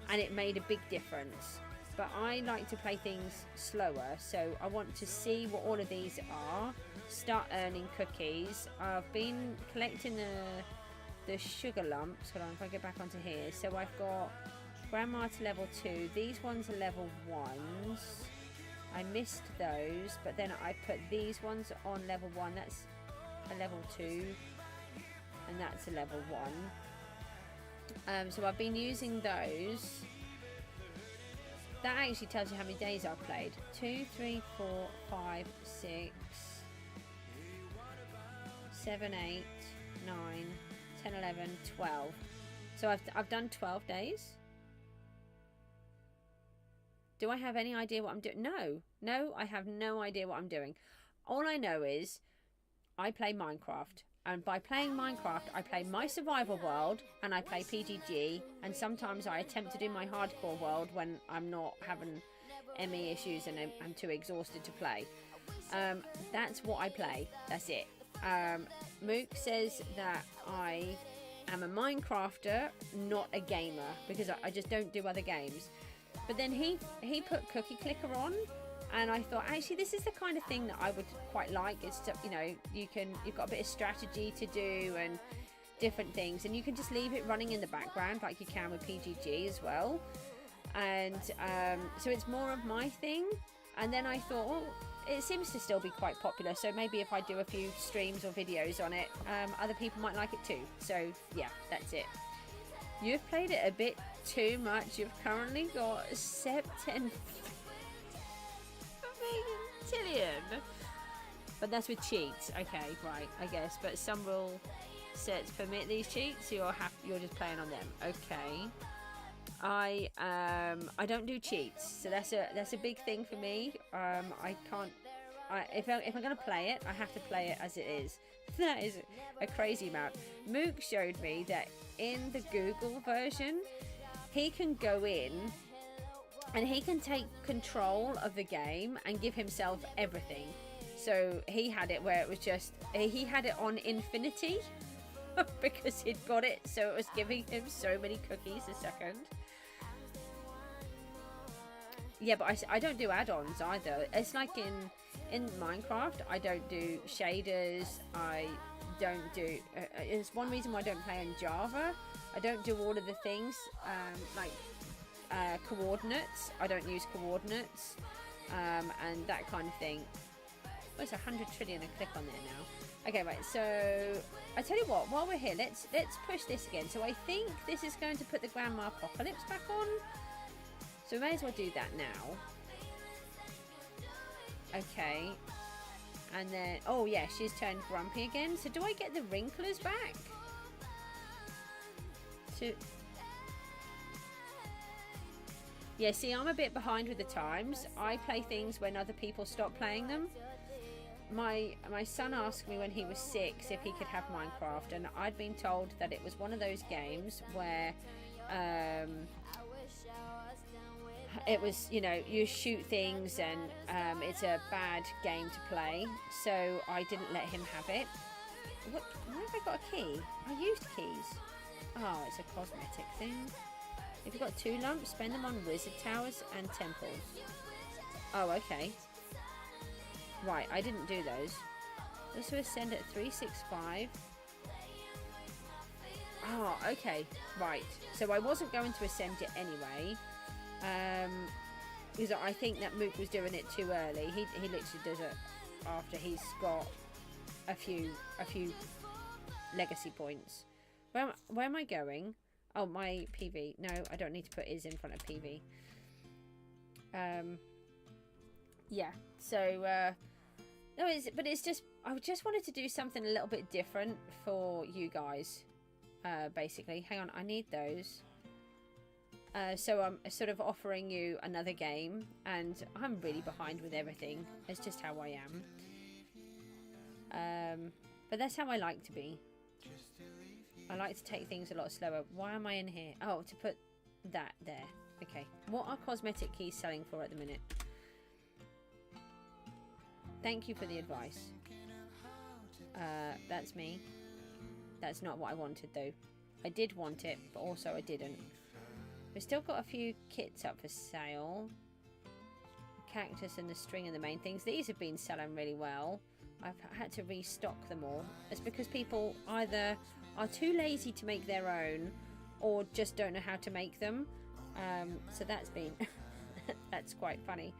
and it made a big difference. But I like to play things slower, so I want to see what all of these are, start earning cookies. I've been collecting the sugar lumps. Hold on, if I get back onto here. So I've got Grandma to level 2. These ones are level 1s. I missed those, but then I put these ones on level 1. That's a level 2. And that's a level 1. So I've been using those. That actually tells you how many days I've played. 2, 3, 4, 5, 6, 7, 8, 9, 10, 11, 12. So I've done 12 days. Do I have any idea what I'm doing? No, I have no idea what I'm doing. All I know is I play Minecraft. And by playing Minecraft, I play my survival world and I play PGG, and sometimes I attempt to do my hardcore world when I'm not having ME issues and I'm too exhausted to play. That's what I play. That's it. Mook says that I am a Minecrafter, not a gamer, because I just don't do other games. But then he put Cookie Clicker on, And I thought, actually, this is the kind of thing that I would quite like. It's, you know, you've got a bit of strategy to do and different things, and you can just leave it running in the background like you can with PGG as well. And so it's more of my thing. And then I thought, well, it seems to still be quite popular, so maybe if I do a few streams or videos on it, other people might like it too. So yeah, that's it. You've played it a bit too much. You've currently got September Tillion. But that's with cheats. Okay, right, I guess. But some rule sets permit these cheats, so you're just playing on them. Okay. I don't do cheats, so that's a big thing for me. I can't. If I'm gonna play it, I have to play it as it is. That is a crazy amount. Mook showed me that in the Google version, he can go in and he can take control of the game and give himself everything. So he had it where it was just, he had it on infinity because he'd got it, so it was giving him so many cookies a second. Yeah, but I don't do add-ons either. It's like in Minecraft, I don't do shaders. I don't do... it's one reason why I don't play in Java. I don't do all of the things like coordinates. I don't use coordinates and that kind of thing. Oh, it's 100 trillion a click on there now. Okay, right, so I tell you what, while we're here, let's push this again. So I think this is going to put the Grandmapocolypse back on. So we may as well do that now. Okay. And then, oh yeah, she's turned grumpy again. So do I get the wrinklers back? So, yeah, see, I'm a bit behind with the times. I play things when other people stop playing them. My son asked me when he was 6 if he could have Minecraft, and I'd been told that it was one of those games where it was, you know, you shoot things and it's a bad game to play, so I didn't let him have it. Why have I got a key? I used keys. Oh, it's a cosmetic thing. If you've got 2 lumps, spend them on wizard towers and temples. Oh, okay. Right, I didn't do those. Also ascend at 365. Oh, okay. Right. So I wasn't going to ascend it anyway. Because I think that Mook was doing it too early. He literally does it after he's got a few legacy points. Where am I going? Oh, my PV. No, I don't need to put is in front of PV. Yeah. So no, but it's just, I just wanted to do something a little bit different for you guys. Basically, hang on, I need those. So I'm sort of offering you another game, and I'm really behind with everything. It's just how I am. But that's how I like to be. I like to take things a lot slower. Why am I in here? Oh, to put that there. Okay. What are cosmetic keys selling for at the minute? Thank you for the advice. That's me. That's not what I wanted, though. I did want it, but also I didn't. We've still got a few kits up for sale. Cactus and the string are the main things. These have been selling really well. I've had to restock them all. It's because people either are too lazy to make their own or just don't know how to make them. So that's been... that's quite funny.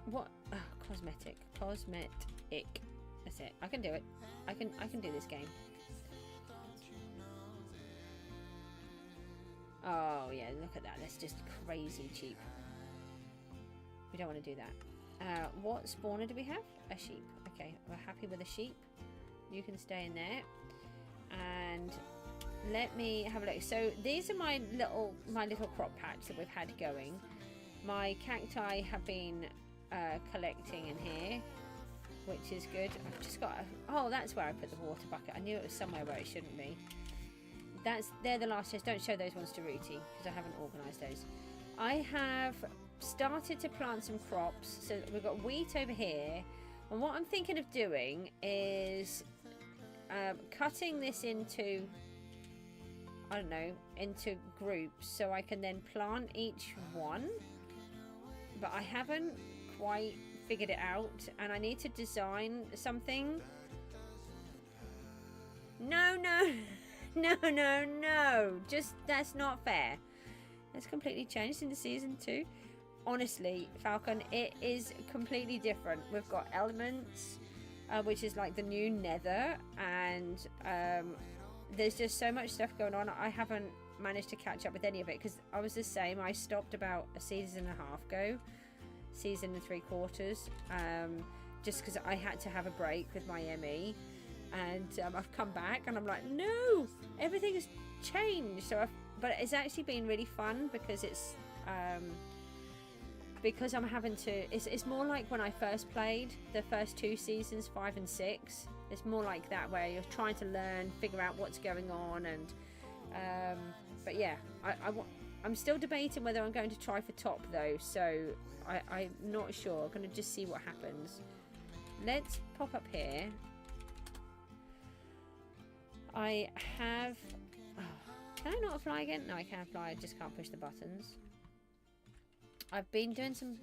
What? Oh, cosmetic. Cosmetic. That's it. I can do it. I can do this game. Oh yeah, look at that. That's just crazy cheap. We don't want to do that. What spawner do we have? A sheep. Okay, we're happy with a sheep. You can stay in there. And let me have a look. So these are my little crop patch that we've had going. My cacti have been collecting in here, which is good. I've just got oh, that's where I put the water bucket. I knew it was somewhere where it shouldn't be. They're the last chest. Don't show those ones to Rooty because I haven't organised those. I have started to plant some crops. So we've got wheat over here, and what I'm thinking of doing is cutting this into, I don't know, into groups so I can then plant each one. but I haven't quite figured it out, and I need to design something. No, no, no, no, no. Just, that's not fair. It's completely changed into season 2. Honestly, Falcon, it is completely different. We've got elements, which is like the new nether, and there's just so much stuff going on. I haven't managed to catch up with any of it because I was the same. I stopped about a season and a half ago, season and 3/4, just because I had to have a break with my ME, and I've come back and I'm like, no, everything has changed. So but it's actually been really fun because it's because I'm having to, it's more like when I first played the first 2 seasons, 5 and 6. It's more like that, where you're trying to learn, figure out what's going on, and but yeah, I'm still debating whether I'm going to try for top though, so I'm not sure. I'm going to just see what happens. Let's pop up here. I have, can I not fly again? No, I can fly, I just can't push the buttons. I've been doing some...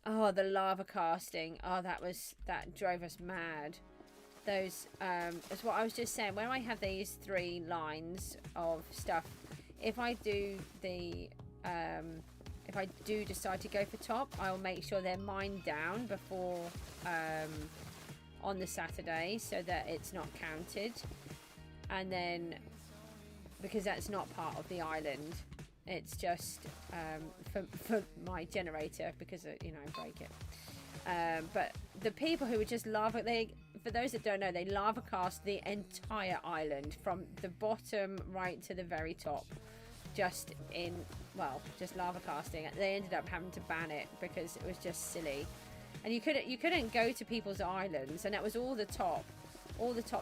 Oh, the lava casting. Oh, that drove us mad. Those, is what I was just saying. Where I have these 3 lines of stuff, if I do the, if I do decide to go for top, I'll make sure they're mined down before, on the Saturday, so that it's not counted. And then, because that's not part of the island, it's just for my generator, because you know, I break it. But the people who would just lava, for those that don't know, they lava cast the entire island from the bottom right to the very top, just lava casting. They ended up having to ban it because it was just silly, and you couldn't go to people's islands, and that was all the top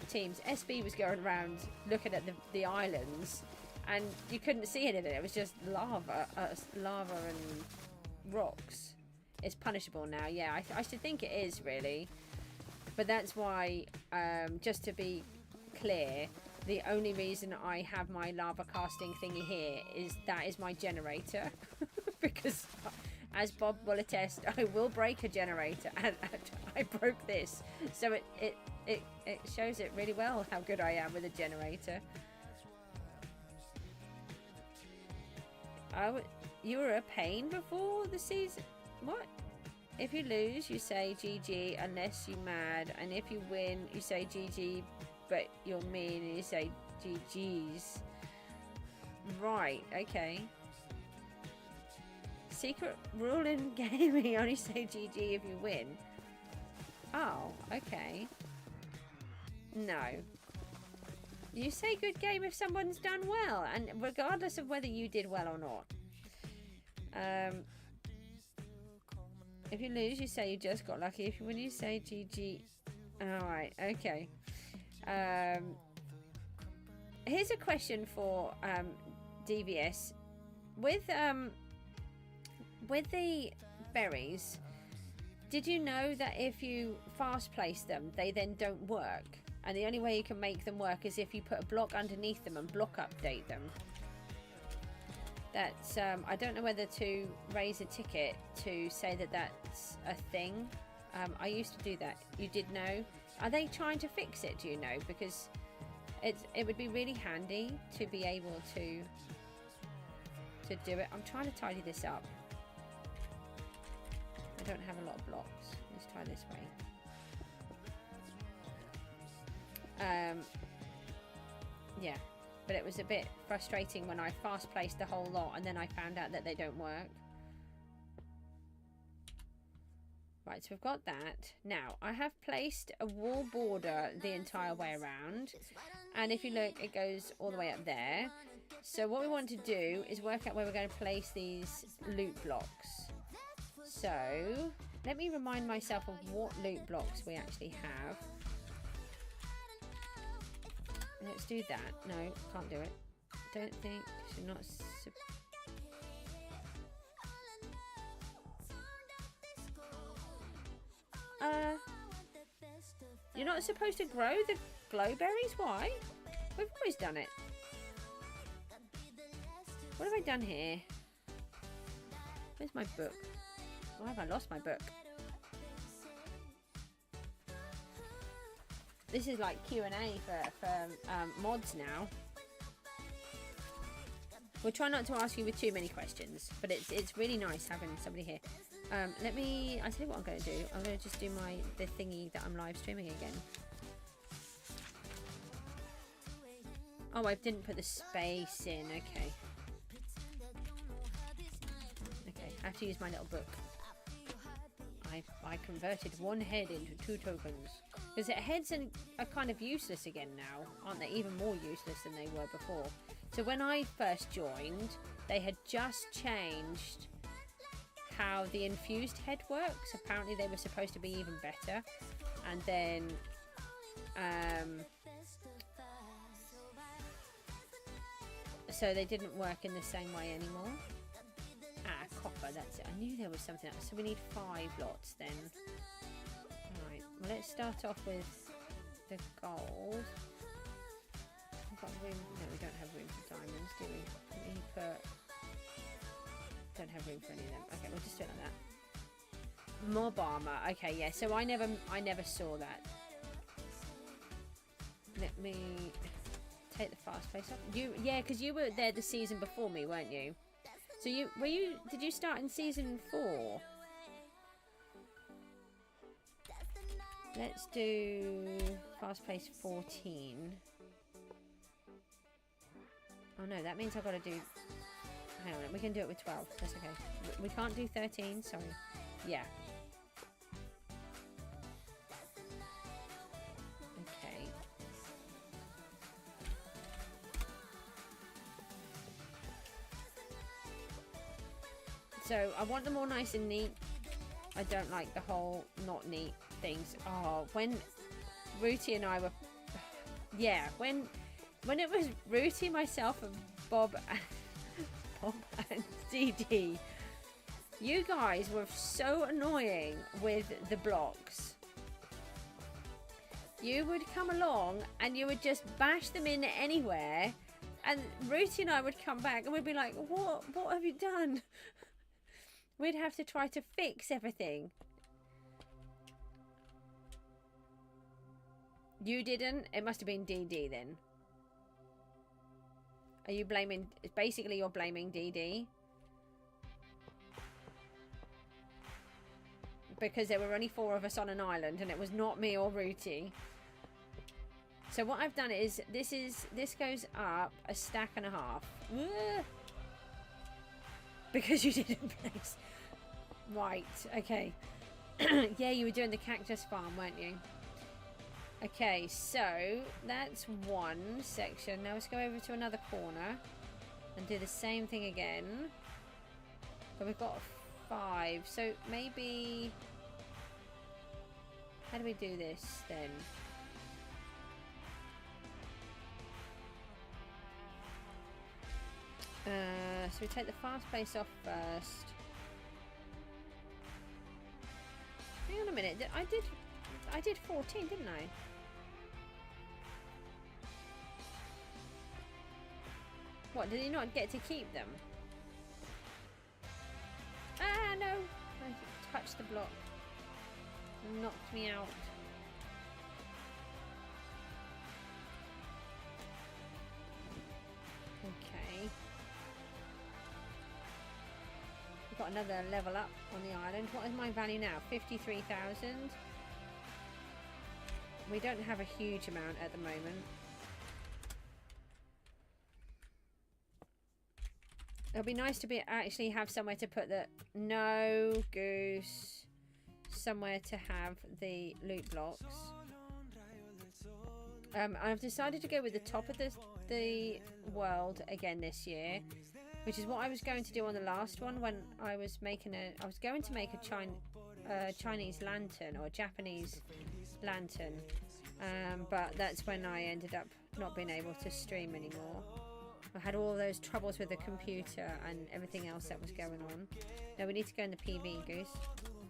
teams. SB was going around looking at the islands, and you couldn't see anything. It was just lava and rocks. It's punishable now. Yeah, I should think it is, really. But that's why, just to be clear, the only reason I have my lava casting thingy here is that is my generator. Because, as Bob will attest, I will break a generator, and I broke this. So it shows it really well how good I am with a generator. You were a pain before the season? What? If you lose, you say GG unless you're mad, and if you win, you say GG, but you're mean and you say GG's. Right, okay. Secret rule in gaming, only say GG if you win. Oh, okay. No. You say good game if someone's done well, and regardless of whether you did well or not. If you lose, you say you just got lucky. If you win, you say GG. Alright, okay. Here's a question for DVS. With the berries, did you know that if you fast place them, they then don't work? And the only way you can make them work is if you put a block underneath them and block update them. That's, I don't know whether to raise a ticket to say that that's a thing. I used to do that. You did know? Are they trying to fix it, do you know? Because it would be really handy to be able to do it. I'm trying to tidy this up. I don't have a lot of blocks. Let's try this way. Yeah, but it was a bit frustrating when I fast placed the whole lot and then I found out that they don't work. Right, so we've got that. Now, I have placed a wall border the entire way around, and if you look, it goes all the way up there. So what we want to do is work out where we're going to place these loot blocks. So let me remind myself of what loot blocks we actually have. Let's do that. No, can't do it. Don't think. Should not. You're not supposed to grow the glowberries? Why? We've always done it. What have I done here? Where's my book? Why have I lost my book? This is like Q&A for mods now. We'll try not to ask you with too many questions, but it's really nice having somebody here. I tell you what I'm going to do. I'm going to just do the thingy that I'm live streaming again. Oh, I didn't put the space in. Okay. Okay, I have to use my little book. I converted one head into 2 tokens. Because heads are kind of useless again now, aren't they? Even more useless than they were before. So when I first joined, they had just changed how the infused head works. Apparently they were supposed to be even better. And then so they didn't work in the same way anymore. Ah, copper, that's it. I knew there was something else. So we need 5 lots then. Alright, well let's start off with the gold. We've got room. No, we don't have room for diamonds, do we? Let me put. Don't have room for any of them. Okay, we'll just do it like that. Mob armor. Okay, yeah. So I never saw that. Let me take the fast pace off. Yeah, because you were there the season before me, weren't you? So did you start in season 4? Let's do fast pace 14. Oh no, that means I've got to do... Hang on, we can do it with 12. That's okay. We can't do 13, sorry. Yeah. Okay. So, I want them all nice and neat. I don't like the whole not neat things. Oh, when Rooty and I were... Yeah, when it was Rooty, myself, and Bob and DD, you guys were so annoying with the blocks. You would come along and you would just bash them in anywhere, and Rooty and I would come back and we'd be like, what have you done? We'd have to try to fix everything. You didn't? It must have been DD then. Are you blaming... Basically, you're blaming DD. Because there were only 4 of us on an island and it was not me or Rooty. So what I've done is... This goes up a stack and a half. Because you didn't place... Right, okay. Yeah, you were doing the cactus farm, weren't you? Okay, so that's one section. Now let's go over to another corner and do the same thing again. But we've got 5, so maybe... How do we do this then? So we take the fast pace off first. Hang on a minute. I did 14, didn't I? What, did he not get to keep them? Ah, no! I touched the block. Knocked me out. Okay. We've got another level up on the island. What is my value now? 53,000. We don't have a huge amount at the moment. It'll be nice to actually have somewhere to put the... No, Goose. Somewhere to have the loot blocks. I've decided to go with the top of the world again this year, which is what I was going to do on the last one when I was making I was going to make a Chinese lantern or a Japanese lantern, but that's when I ended up not being able to stream anymore. I had all those troubles with the computer and everything else that was going on. Now we need to go in the PV, Goose.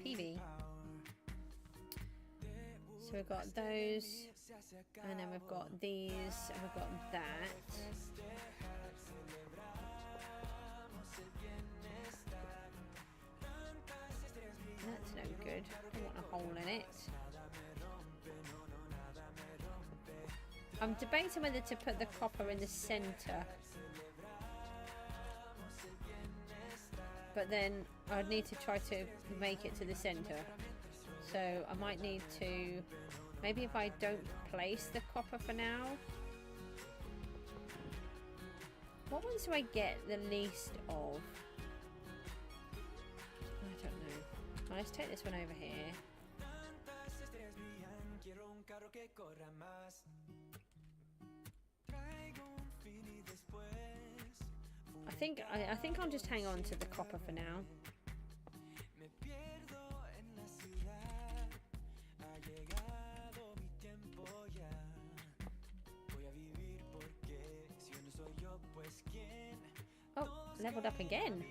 PV. So we've got those, and then we've got these, and we've got that. good. Don't want a hole in it. I'm debating whether to put the copper in the centre. But then I'd need to try to make it to the centre. So I might need to... Maybe if I don't place the copper for now. What ones do I get the least of? I don't know. Well, let's take this one over here. I think I'll just hang on to the copper for now. Oh, leveled up again.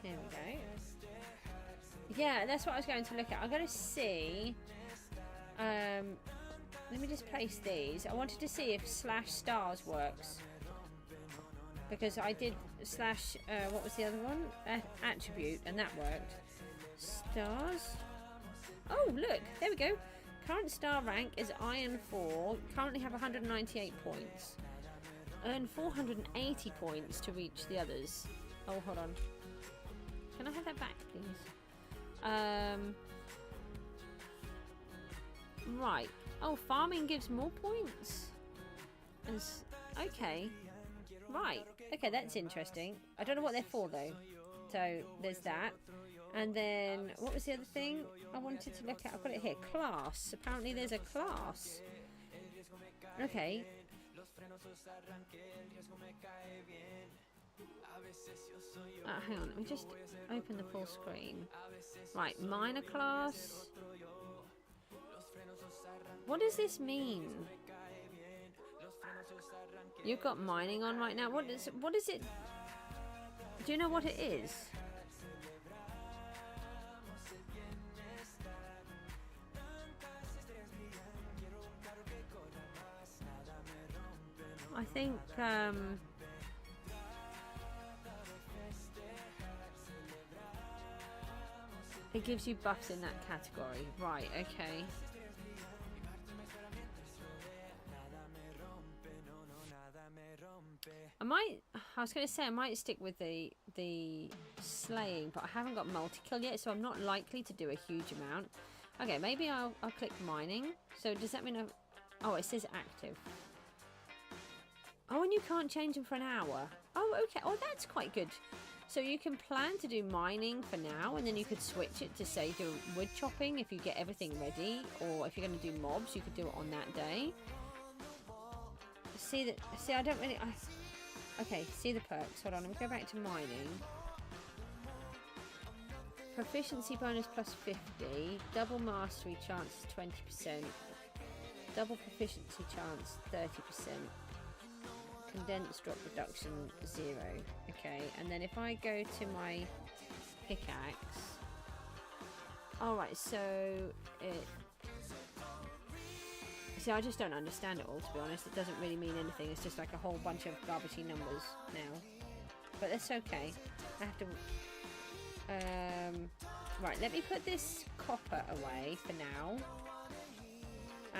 There we go. Yeah, that's what I was going to look at. I'm going to see. Let me just place these. I wanted to see if /stars works. Because I did / what was the other one? Attribute, and that worked. Stars. Oh, look. There we go. Current star rank is Iron 4. Currently have 198 points. Earn 480 points to reach the others. Oh, hold on. Can I have that back, please? Right. Oh, farming gives more points. Okay. Right. Okay, that's interesting. I don't know what they're for, though. So, there's that. And then, what was the other thing I wanted to look at? I've got it here. Class. Apparently there's a class. Okay. Hang on, let me just open the full screen. Right, minor class. What does this mean? You've got mining on right now. What is it? Do you know what it is? I think it gives you buffs in that category. Right, okay. I was going to say I might stick with the slaying, but I haven't got multi-kill yet, so I'm not likely to do a huge amount. Okay, maybe I'll click mining. So does that mean oh, it says active. Oh, and you can't change them for an hour. Oh, okay. Oh, that's quite good. So you can plan to do mining for now, and then you could switch it to, say, do wood chopping if you get everything ready, or if you're going to do mobs, you could do it on that day. See, I don't really... okay, see the perks. Hold on, let me go back to mining. Proficiency bonus plus 50. Double mastery chance 20%. Double proficiency chance 30%. Condensed drop reduction 0. Okay, and then if I go to my pickaxe, alright, so it... See, I just don't understand it all, to be honest. It doesn't really mean anything. It's just like a whole bunch of garbagey numbers now, but that's okay. I have to right, let me put this copper away for now,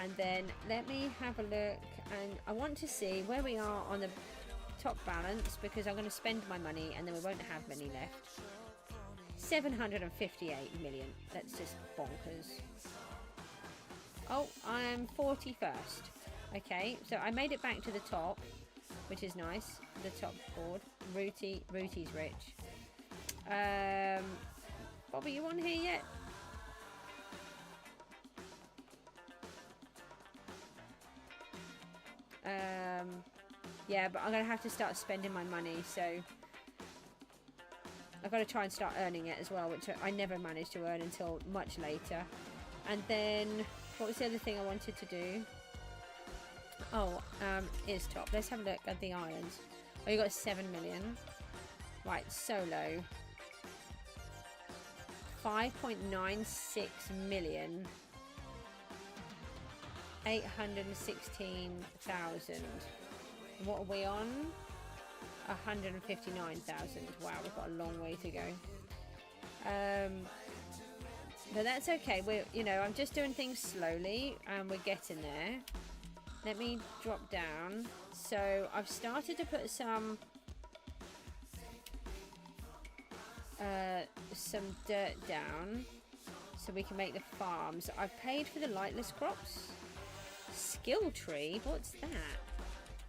and then let me have a look, and I want to see where we are on the top balance, because I'm going to spend my money and then we won't have many left. 758 million. That's just bonkers. Oh, I'm 41st. Okay, so I made it back to the top, which is nice. The top board. Rooty's rich. Bobby, you on here yet? Yeah, but I'm going to have to start spending my money, so I've got to try and start earning it as well, which I never managed to earn until much later. And then, what was the other thing I wanted to do? Oh, is top. Let's have a look at the islands. Oh, you got 7 million. Right, solo. 5.96 million. 816,000. What are we on? 159,000. Wow, we've got a long way to go. But that's okay. We're, you know, I'm just doing things slowly and we're getting there. Let me drop down. So I've started to put some dirt down so we can make the farms. I've paid for the lightless crops. Skill tree? What's that?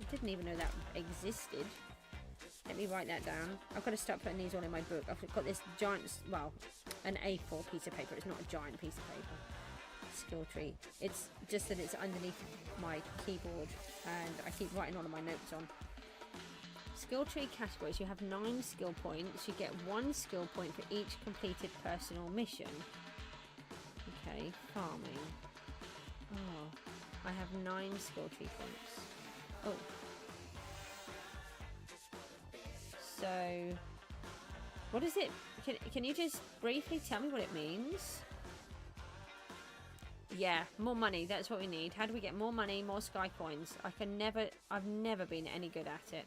I didn't even know that existed. Let me write that down. I've got to start putting these all in my book. I've got this giant, well, an A4 piece of paper. It's not a giant piece of paper. Skill tree. It's just that it's underneath my keyboard and I keep writing all of my notes on. Skill tree categories. You have 9 skill points. You get 1 skill point for each completed personal mission. Okay, farming. Oh, I have 9 skill tree points. Oh. So, what is it? Can you just briefly tell me what it means? Yeah, more money. That's what we need. How do we get more money, more sky coins? I've never been any good at it.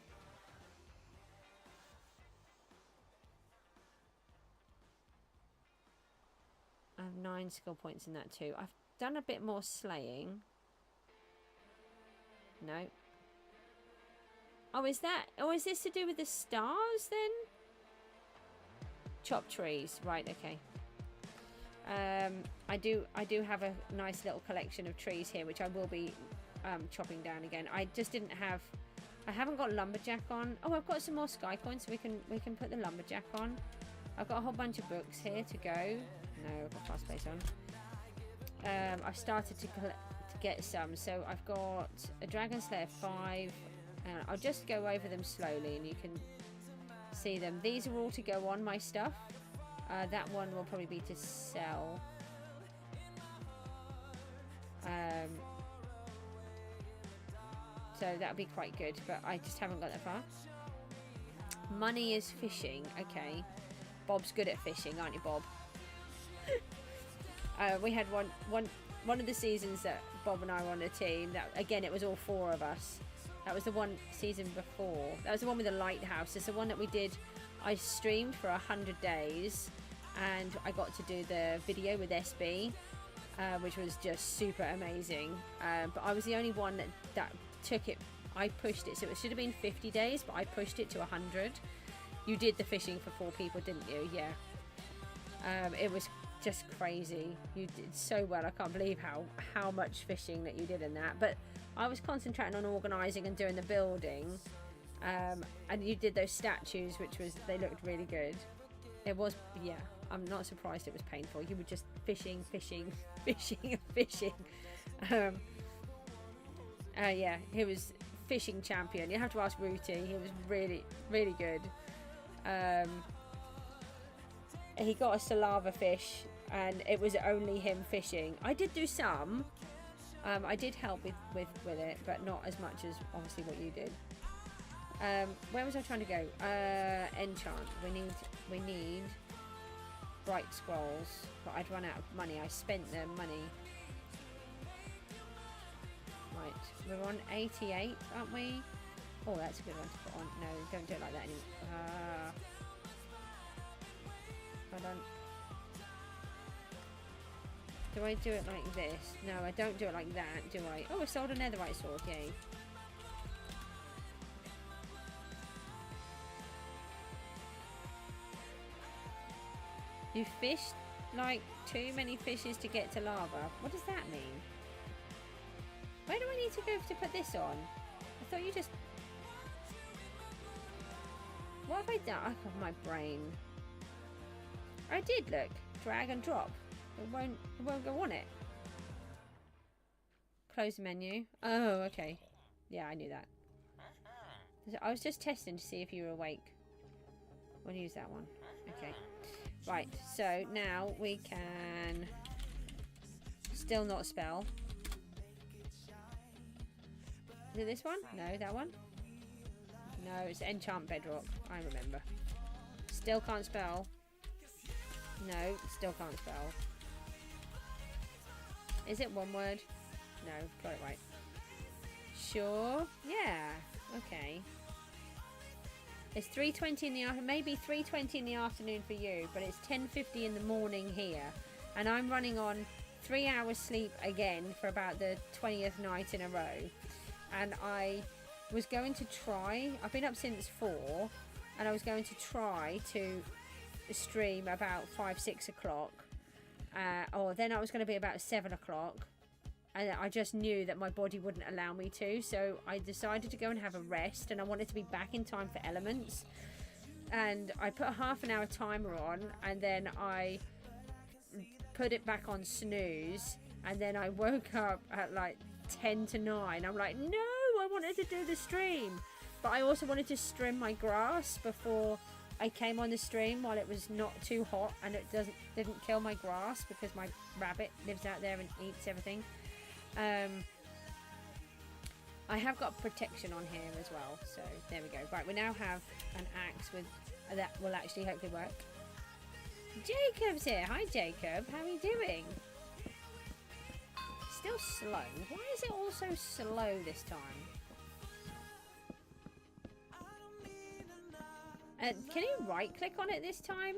I have 9 skill points in that too. I've done a bit more slaying. No. Oh, is this to do with the stars then? Chop trees. Right, okay. I do have a nice little collection of trees here, which I will be chopping down again. I just didn't have... I haven't got lumberjack on. Oh, I've got some more sky coins, so we can put the lumberjack on. I've got a whole bunch of books here to go. No, I've got fast pace on. I've started to get some. So I've got a Dragon Slayer 5. I'll just go over them slowly and you can see them. These are all to go on my stuff. That one will probably be to sell. So that'll be quite good, but I just haven't got that far. Money is fishing. Okay. Bob's good at fishing, aren't you, Bob? We had one of the seasons that Bob and I were on a team. That again, it was all 4 of us. That was the one season before. That was the one with the lighthouse. It's the one that we did. I streamed for 100 days and I got to do the video with SB, which was just super amazing. But I was the only one that took it. I pushed it. So it should have been 50 days, but I pushed it to 100. You did the fishing for 4 people, didn't you? Yeah. It was just crazy. You did so well. I can't believe how much fishing that you did in that. But I was concentrating on organising and doing the building, and you did those statues, they looked really good. It was, yeah. I'm not surprised it was painful. You were just fishing. Yeah, he was fishing champion. You have to ask Rooty. He was really, really good. He got us a lava fish, and it was only him fishing. I did do some. I did help with it, but not as much as obviously what you did. Where was I trying to go? Enchant. We need bright scrolls, but I'd run out of money. I spent the money. Right, we're on 88, aren't we? Oh, that's a good one to put on. No, don't do it like that anymore. Hold on. Do I do it like this? No, I don't do it like that, do I? Oh, I sold a netherite sword, yay. You fished like too many fishes to get to lava. What does that mean? Where do I need to go to put this on? I thought you just... What have I done? Oh, my brain. I did, look. Drag and drop. It won't go on it. Close the menu. Oh, okay. Yeah, I knew that. I was just testing to see if you were awake. We'll use that one. Okay. Right, so now we can still not spell. Is it this one? No, that one? No, it's enchant bedrock. I remember. Still can't spell. No, still can't spell. Is it one word? No, got it right. Sure. Yeah. Okay. It's 3:20 in the afternoon. Maybe 3:20 in the afternoon for you, but it's 10:50 in the morning here, and I'm running on 3 hours sleep again for about the 20th night in a row. And I was going to try. I've been up since 4, and I was going to try to stream about 5-6 o'clock. Or then I was going to be about 7 o'clock. And I just knew that my body wouldn't allow me to, so I decided to go and have a rest, and I wanted to be back in time for Elements. And I put a half an hour timer on, and then I put it back on snooze, and then I woke up at like 10 to 9. I'm like, no, I wanted to do the stream, but I also wanted to trim my grass before I came on the stream while it was not too hot, and it didn't kill my grass because my rabbit lives out there and eats everything. I have got protection on here as well, so there we go. Right, we now have an axe with that will actually hopefully work. Jacob's here. Hi Jacob, how are you doing? Still slow. Why is it all so slow this time? Can you right click on it this time?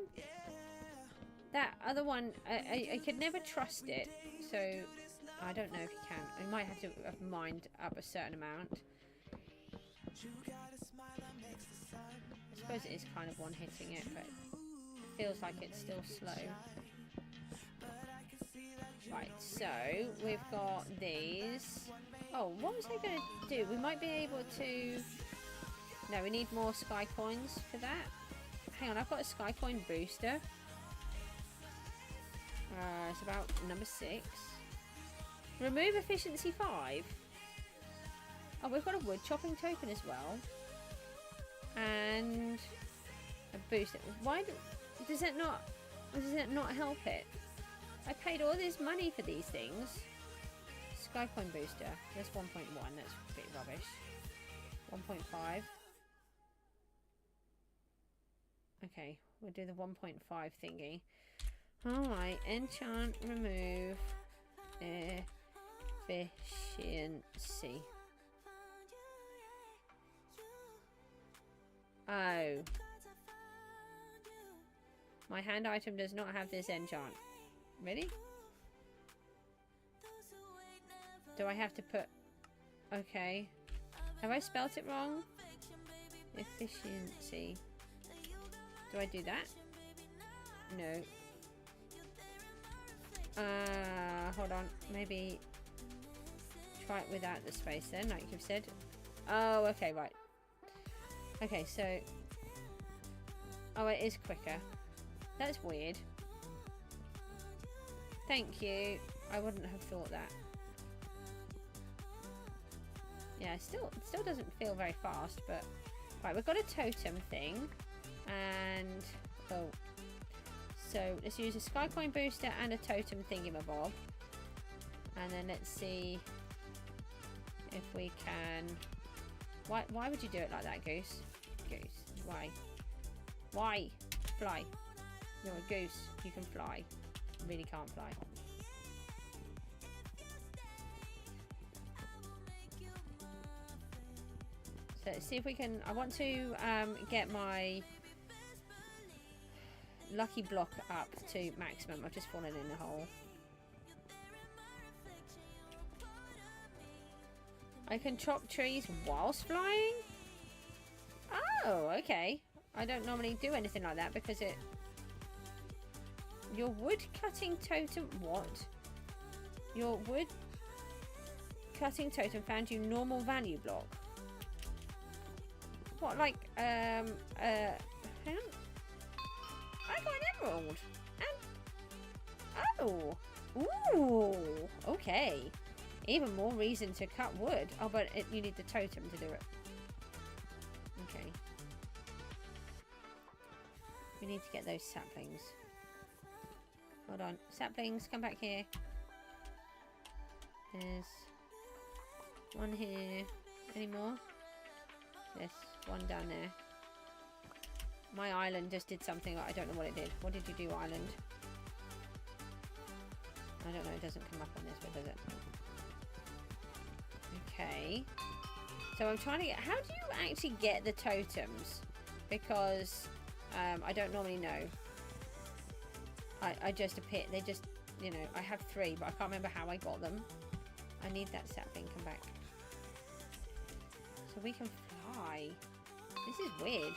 That other one, I could never trust it, so I don't know if you can. I might have to have mined up a certain amount. I suppose it is kind of one-hitting it, but it feels like it's still slow. Right, so we've got these. Oh, what was I going to do? We might be able to... No, we need more sky coins for that. Hang on, I've got a sky coin booster. It's about number 6. Remove efficiency 5. Oh, we've got a wood chopping token as well. And a booster. Why does it not help it? I paid all this money for these things. Sky coin booster. There's 1.1. That's a bit rubbish. 1.5. Okay, we'll do the 1.5 thingy. Alright, enchant, remove efficiency. Oh. My hand item does not have this enchant. Really? Do I have to put... Okay. Have I spelt it wrong? Efficiency. Do I do that? No. Hold on. Maybe try it without the space then, like you've said. Oh, okay, right. Okay, so... Oh, it is quicker. That's weird. Thank you. I wouldn't have thought that. Yeah, it still doesn't feel very fast, but... Right, we've got a totem thing. And... Oh. So, let's use a sky coin booster and a totem thingamabob. And then let's see if we can... Why would you do it like that, Goose? Goose. Why? Why? Fly. You're a goose. You can fly. You really can't fly. So let's see if we can... I want to get my lucky block up to maximum. I've just fallen in the hole. I can chop trees whilst flying? Oh, okay. I don't normally do anything like that because it... Your wood cutting totem... What? Your wood cutting totem found you normal value block. What, like, hang on. I got an emerald. And... Oh. Ooh. Okay. Even more reason to cut wood. Oh, but you need the totem to do it. Okay. We need to get those saplings. Hold on. Saplings, come back here. There's one here. Any more? There's one down there. My island just did something. I don't know what it did. What did you do, island? I don't know. It doesn't come up on this bit, does it? Okay. So I'm trying to get... How do you actually get the totems? Because I don't normally know. I just appear... They just... You know, I have 3, but I can't remember how I got them. I need that sapling. Come back. So we can fly. This is weird.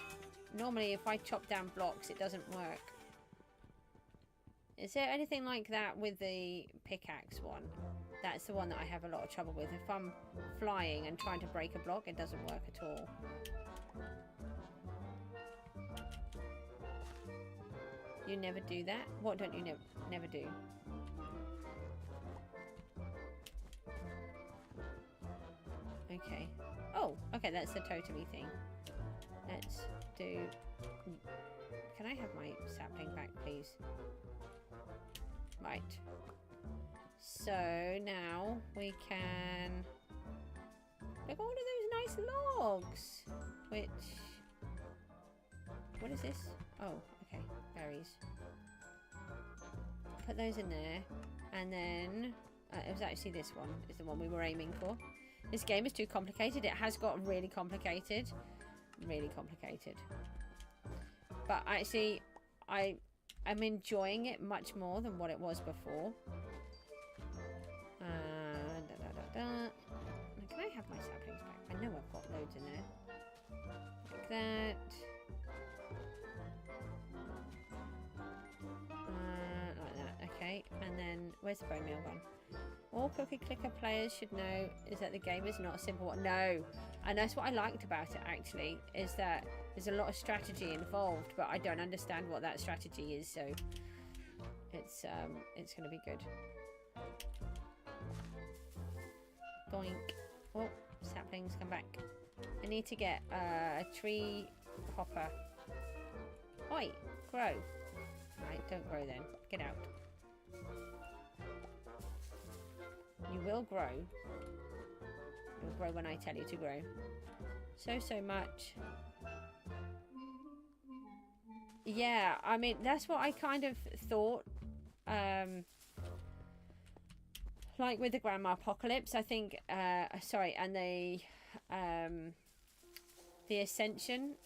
Normally, if I chop down blocks, it doesn't work. Is there anything like that with the pickaxe one? That's the one that I have a lot of trouble with. If I'm flying and trying to break a block, it doesn't work at all. You never do that? What don't you never do? Okay. Oh, okay, that's the totemy thing. Let's do... Can I have my sapling back, please? Right. So, now we can... Look at all of those nice logs! Which... What is this? Oh, okay. Berries. Put those in there. And then... it was actually this one. Is the one we were aiming for. This game is too complicated. It has got really complicated. Really complicated. But actually, I'm enjoying it much more than what it was before. Can I have my saplings back? I know I've got loads in there. Like that. Like that. Okay. And then, where's the bone meal gone? All Cookie Clicker players should know is that the game is not a simple one. No. And that's what I liked about it, actually, is that there's a lot of strategy involved, but I don't understand what that strategy is, so it's going to be good. Boink. Oh, saplings, come back. I need to get a tree hopper. Oi, grow. Right, don't grow then. Get out. You will grow. You'll grow when I tell you to grow. So much. Yeah, I mean, that's what I kind of thought. Like with the Grandmapocolypse, I think, sorry, and the Ascension.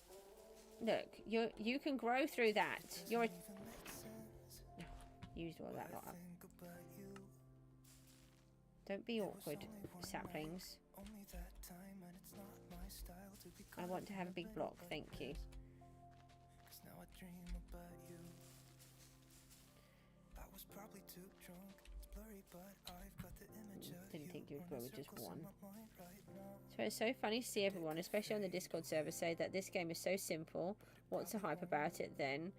Look, you can grow through that. You're a... No, used all that lot up. Don't be awkward, saplings. I want to have a big block, thank you. Didn't think you would grow with just one. So it's so funny to see everyone, especially on the Discord server, say that this game is so simple. What's the hype about it then?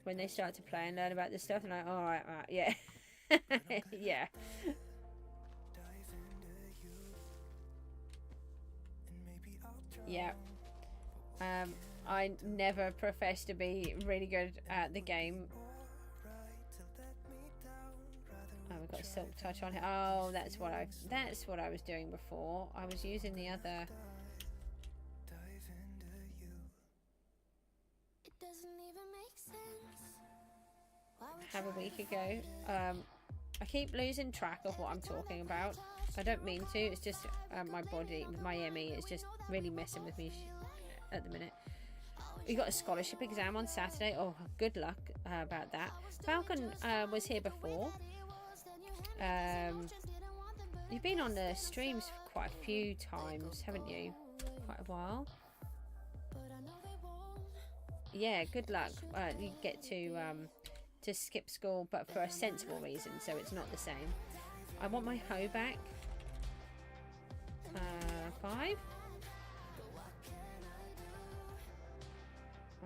When they start to play and learn about this stuff, and like, all right, yeah. Yeah. Yeah. I never professed to be really good at the game. Oh, we've got a silk touch on here. Oh, that's what I was doing before. I was using the other. Have a week ago. I keep losing track of what I'm talking about. I don't mean to. It's just my body, my ME is just really messing with me at the minute. We got a scholarship exam on Saturday. Oh, good luck about that. Falcon was here before. You've been on the streams quite a few times, haven't you? Quite a while. Yeah, good luck. You get to skip school, but for a sensible reason, so it's not the same. I want my hoe back. 5.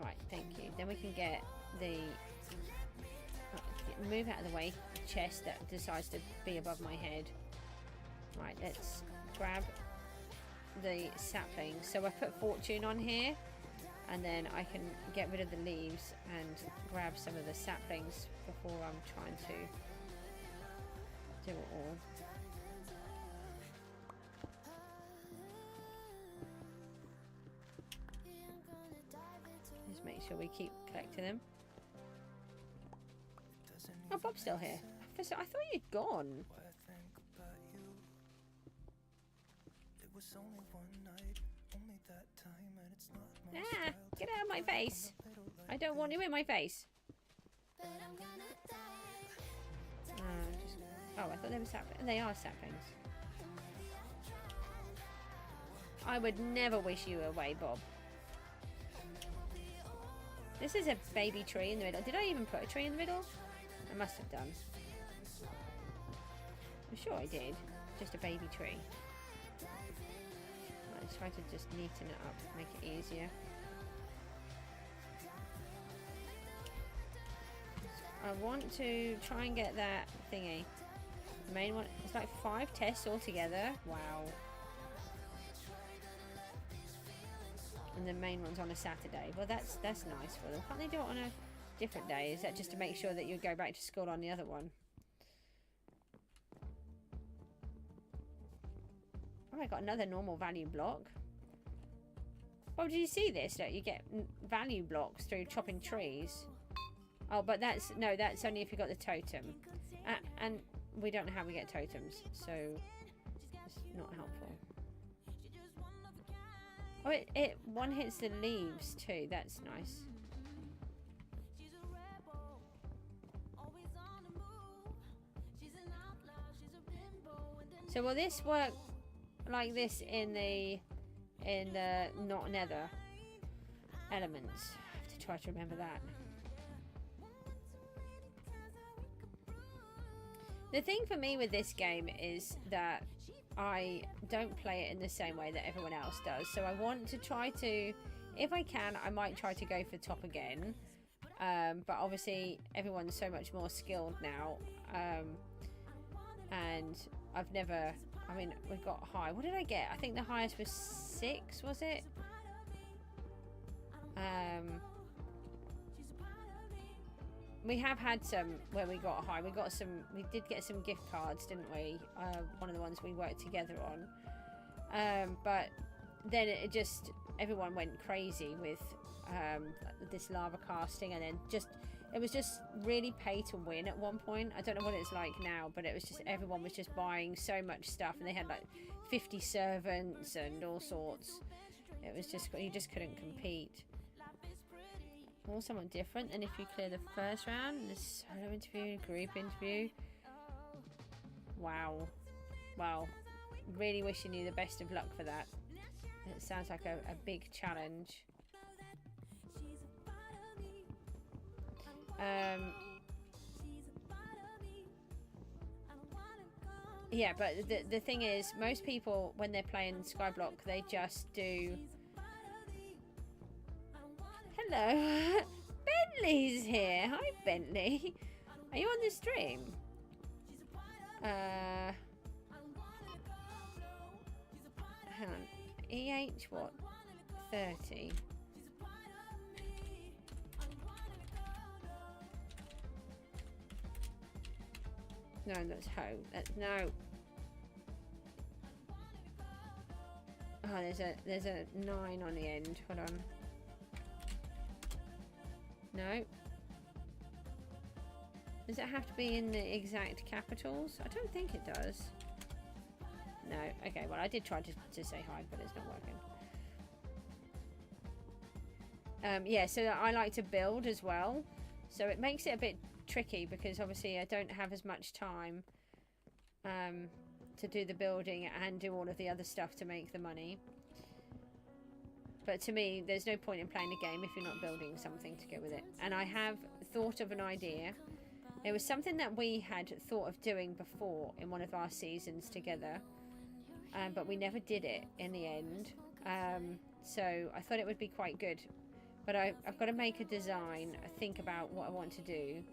Right, thank you. Then we can get the move out of the way chest that decides to be above my head. Right, let's grab the sapling. So I put fortune on here, and then I can get rid of the leaves and grab some of the saplings before I'm trying to do it all. Just make sure we keep collecting them. Oh, Bob's still here. I thought you'd gone. Ah, get out of my face. I don't want you in my face. Oh, I thought they were saplings. They are saplings. I would never wish you away, Bob. This is a baby tree in the middle. Did I even put a tree in the middle? I must have done. I'm sure I did. Just a baby tree. Let's try to just neaten it up, make it easier. I want to try and get that thingy. The main one, it's like 5 tests altogether. Wow. And the main one's on a Saturday. Well, that's nice for them. Can't they do it on a different day? Is that just to make sure that you go back to school on the other one? Oh, I got another normal value block. Oh, did you see this? That you get value blocks through chopping trees. Oh, but that's only if you got the totem. And we don't know how we get totems, so it's not helpful. Oh, it one hits the leaves too. That's nice. So will this work like this in the not nether elements? I have to try to remember that. The thing for me with this game is that I don't play it in the same way that everyone else does. So I want to try to, if I can, I might try to go for top again. But obviously everyone's so much more skilled now. And I've never, I mean, we got high. What did I get? I think the highest was 6, was it? We have had some where we got high. We did get some gift cards, didn't we? One of the ones we worked together on. But then it just, everyone went crazy with this lava casting, and then it was just really pay to win at one point. I don't know what it's like now, but it was just, everyone was just buying so much stuff, and they had like 50 servants and all sorts. It was just, you just couldn't compete. Or someone different than if you clear the first round. The solo interview, group interview. Wow. Well, really wishing you the best of luck for that. It sounds like a big challenge. Yeah, but the thing is, most people when they're playing Skyblock, they just do. Hello, Bentley's here. Hi, Bentley. Are you on the stream? Hang on. EH what? 30. No, that's Ho. That's no. Oh, there's a 9 on the end. Hold on. No. Does it have to be in the exact capitals? I don't think it does. No. Okay, well, I did try to say hi, but it's not working. Yeah, so I like to build as well. So it makes it a bit tricky because obviously I don't have as much time to do the building and do all of the other stuff to make the money. But to me, there's no point in playing a game if you're not building something to go with it. And I have thought of an idea. It was something that we had thought of doing before in one of our seasons together. But we never did it in the end. So I thought it would be quite good. But I've got to make a design, think about what I want to do,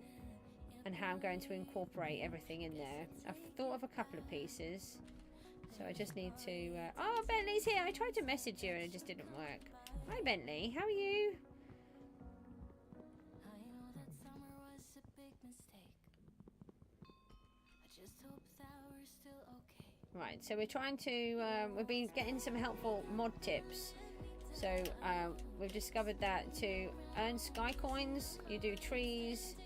and how I'm going to incorporate everything in there. I've thought of a couple of pieces. So I just need to... oh, Bentley's here. I tried to message you and it just didn't work. Hi, Bentley. How are you? Right, so we're trying to... we've been getting some helpful mod tips. So we've discovered that to earn sky coins, you do trees.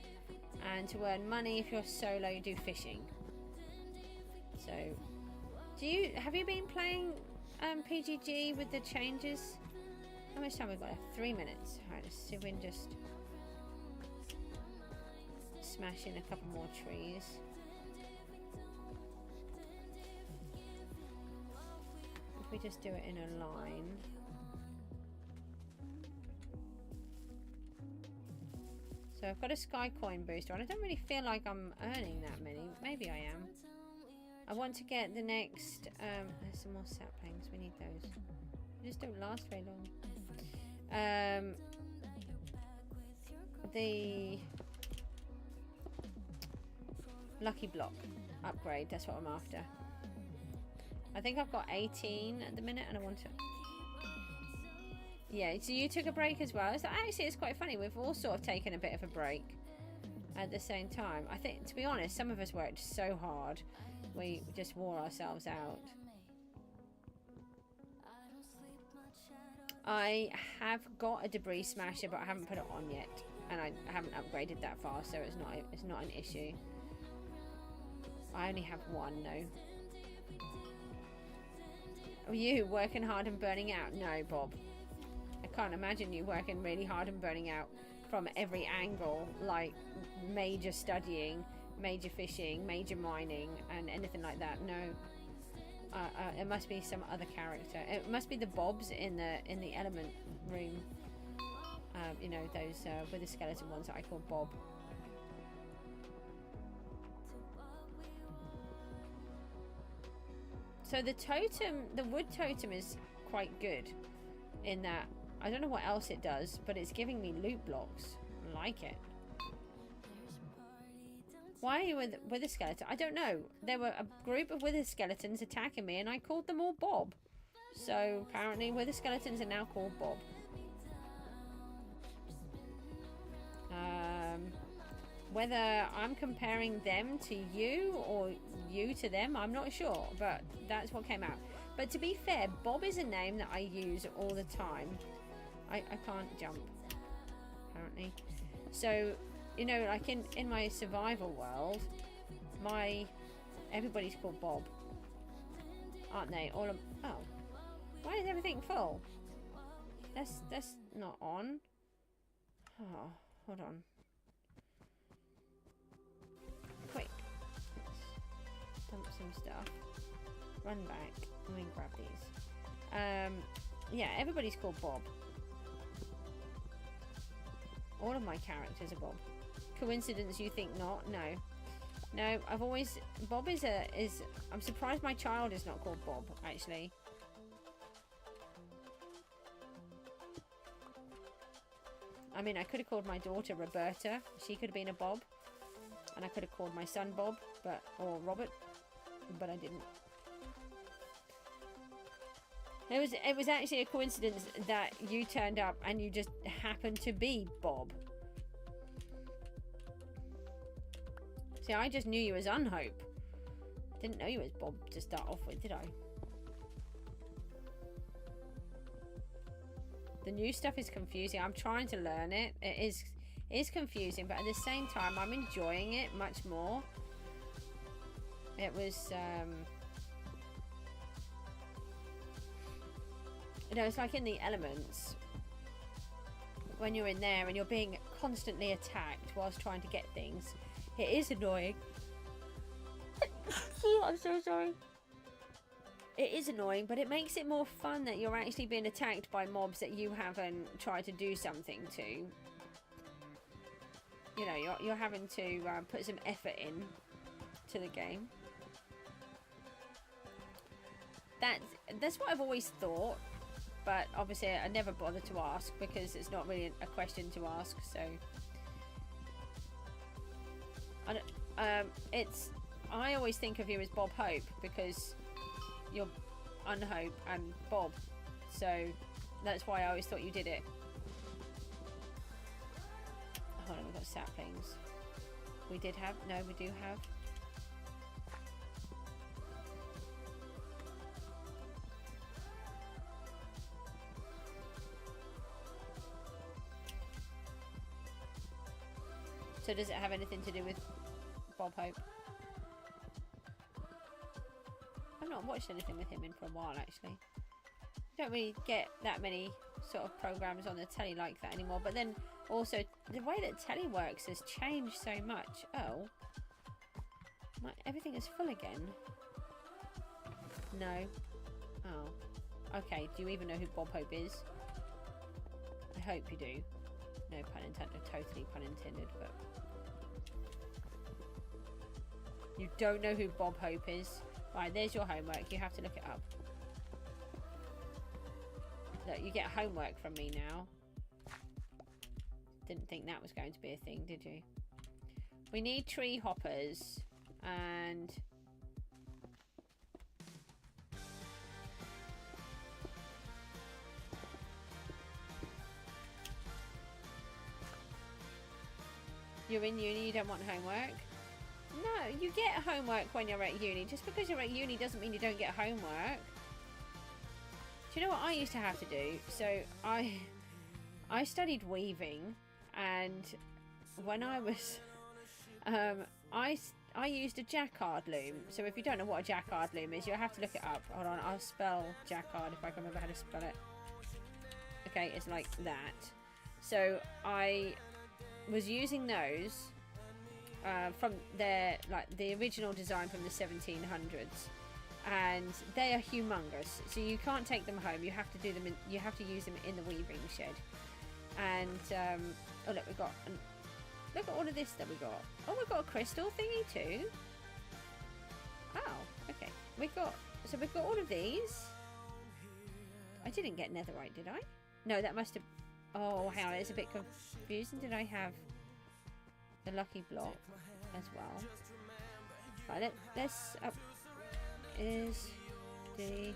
And to earn money, if you're solo, you do fishing. So... have you been playing PGG with the changes? How much time we've got left? 3 minutes. Alright, let's see if we can just smash in a couple more trees. If we just do it in a line. So I've got a sky coin booster and I don't really feel like I'm earning that many. Maybe I am. I want to get the next there's some more saplings. We need those. They just don't last very long. The lucky block upgrade, that's what I'm after. I think I've got 18 at the minute and I want to... Yeah, so you took a break as well. So actually it's quite funny, we've all sort of taken a bit of a break at the same time. I think, to be honest, some of us worked so hard we just wore ourselves out. I have got a debris smasher but I haven't put it on yet and I haven't upgraded that far, so it's not an issue. I only have one though. Are you working hard and burning out? No, Bob. I can't imagine you working really hard and burning out from every angle, like major studying, major fishing, major mining, and anything like that. No, it must be some other character. It must be the Bobs in the element room. You know, those with the skeleton ones that I call Bob. So the totem, the wood totem, is quite good in that. I don't know what else it does, but it's giving me loot blocks. I like it. Why are you with a skeleton? I don't know. There were a group of wither skeletons attacking me and I called them all Bob. So apparently wither skeletons are now called Bob. Whether I'm comparing them to you or you to them, I'm not sure, but that's what came out. But to be fair, Bob is a name that I use all the time. I can't jump, apparently. So, you know, like in my survival world, everybody's called Bob, aren't they? All of, oh, why is everything full? That's not on. Oh, hold on. Quick, let's dump some stuff. Run back and then grab these. Yeah, everybody's called Bob. All of my characters are Bob. Coincidence you think not? No. No, I've always... Bob is... I'm surprised my child is not called Bob, actually. I mean, I could have called my daughter Roberta. She could have been a Bob. And I could have called my son Bob, or Robert, but I didn't. It was actually a coincidence that you turned up and you just happened to be Bob. See, I just knew you as Unhope. I didn't know you as Bob to start off with, did I? The new stuff is confusing. I'm trying to learn it. It is confusing, but at the same time, I'm enjoying it much more. It was... you know, it's like in the elements when you're in there and you're being constantly attacked whilst trying to get things. It is annoying. I'm so sorry. It is annoying, but it makes it more fun that you're actually being attacked by mobs that you haven't tried to do something to. You know, you're having to put some effort in to the game. That's what I've always thought. But obviously I never bothered to ask because it's not really a question to ask, so I always think of you as Bob Hope because you're Unhope and Bob, so that's why I always thought you did it. Hold on, we've got saplings. We do have. So does it have anything to do with Bob Hope? I've not watched anything with him in for a while, actually. don't really get that many sort of programs on the telly like that anymore. But then also the way that telly works has changed so much. Oh, everything is full again. No. Oh, okay. Do you even know who Bob Hope is? I hope you do. No pun intended. Totally pun intended. But you don't know who Bob Hope is. Right, there's your homework. You have to look it up. Look, you get homework from me now. Didn't think that was going to be a thing, did you? We need tree hoppers and you're in uni, you don't want homework? No, you get homework when you're at uni. Just because you're at uni doesn't mean you don't get homework. Do you know what I used to have to do? So I studied weaving, and when I was I used a jacquard loom. So if you don't know what a jacquard loom is, you'll have to look it up. Hold on, I'll spell jacquard if I can remember how to spell it. Okay, it's like that. So I was using those from their, like, the original design from the 1700s, and they are humongous. So you can't take them home. You have to do them. You have to use them in the weaving shed. And oh look, look at all of this that we got. Oh, we've got a crystal thingy too. Oh, okay. We've got all of these. I didn't get netherite, did I? No, that must have. Oh, hang on, it's a bit confusing. Did I have the lucky block as well? Right, let's up is the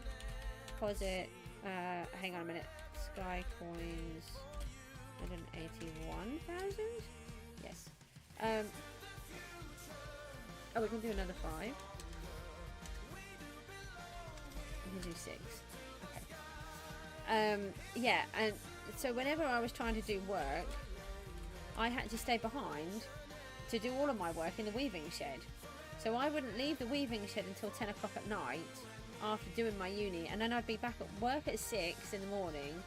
deposit. Hang on a minute. Sky coins. 181,000. Yes. Oh, we can do another 5. We can do 6. Okay. Yeah, and so whenever I was trying to do work, I had to stay behind to do all of my work in the weaving shed. So I wouldn't leave the weaving shed until 10 o'clock at night after doing my uni, and then I'd be back at work at 6 in the morning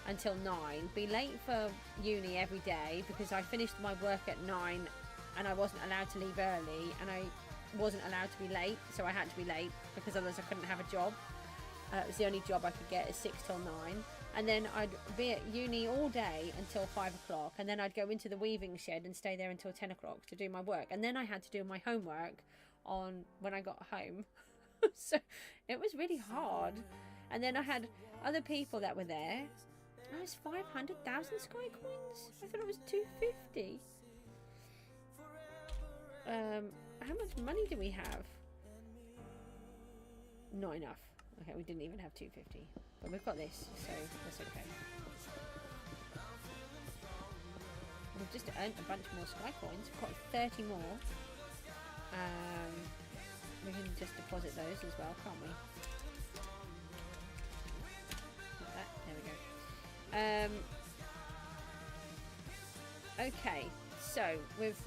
until 9, be late for uni every day because I finished my work at 9 and I wasn't allowed to leave early, and I wasn't allowed to be late, so I had to be late because otherwise I couldn't have a job. It was the only job I could get is 6 till 9, and then I'd be at uni all day until 5 o'clock, and then I'd go into the weaving shed and stay there until 10 o'clock to do my work, and then I had to do my homework on when I got home. So it was really hard. And then I had other people that were there. Oh, it's 500,000 sky coins. I thought it was 250. How much money do we have? Not enough. Okay, we didn't even have 250, but we've got this, so that's okay. We've just earned a bunch more sky coins. We've got 30 more. We can just deposit those as well, can't we? Like that. There we go. Okay, so with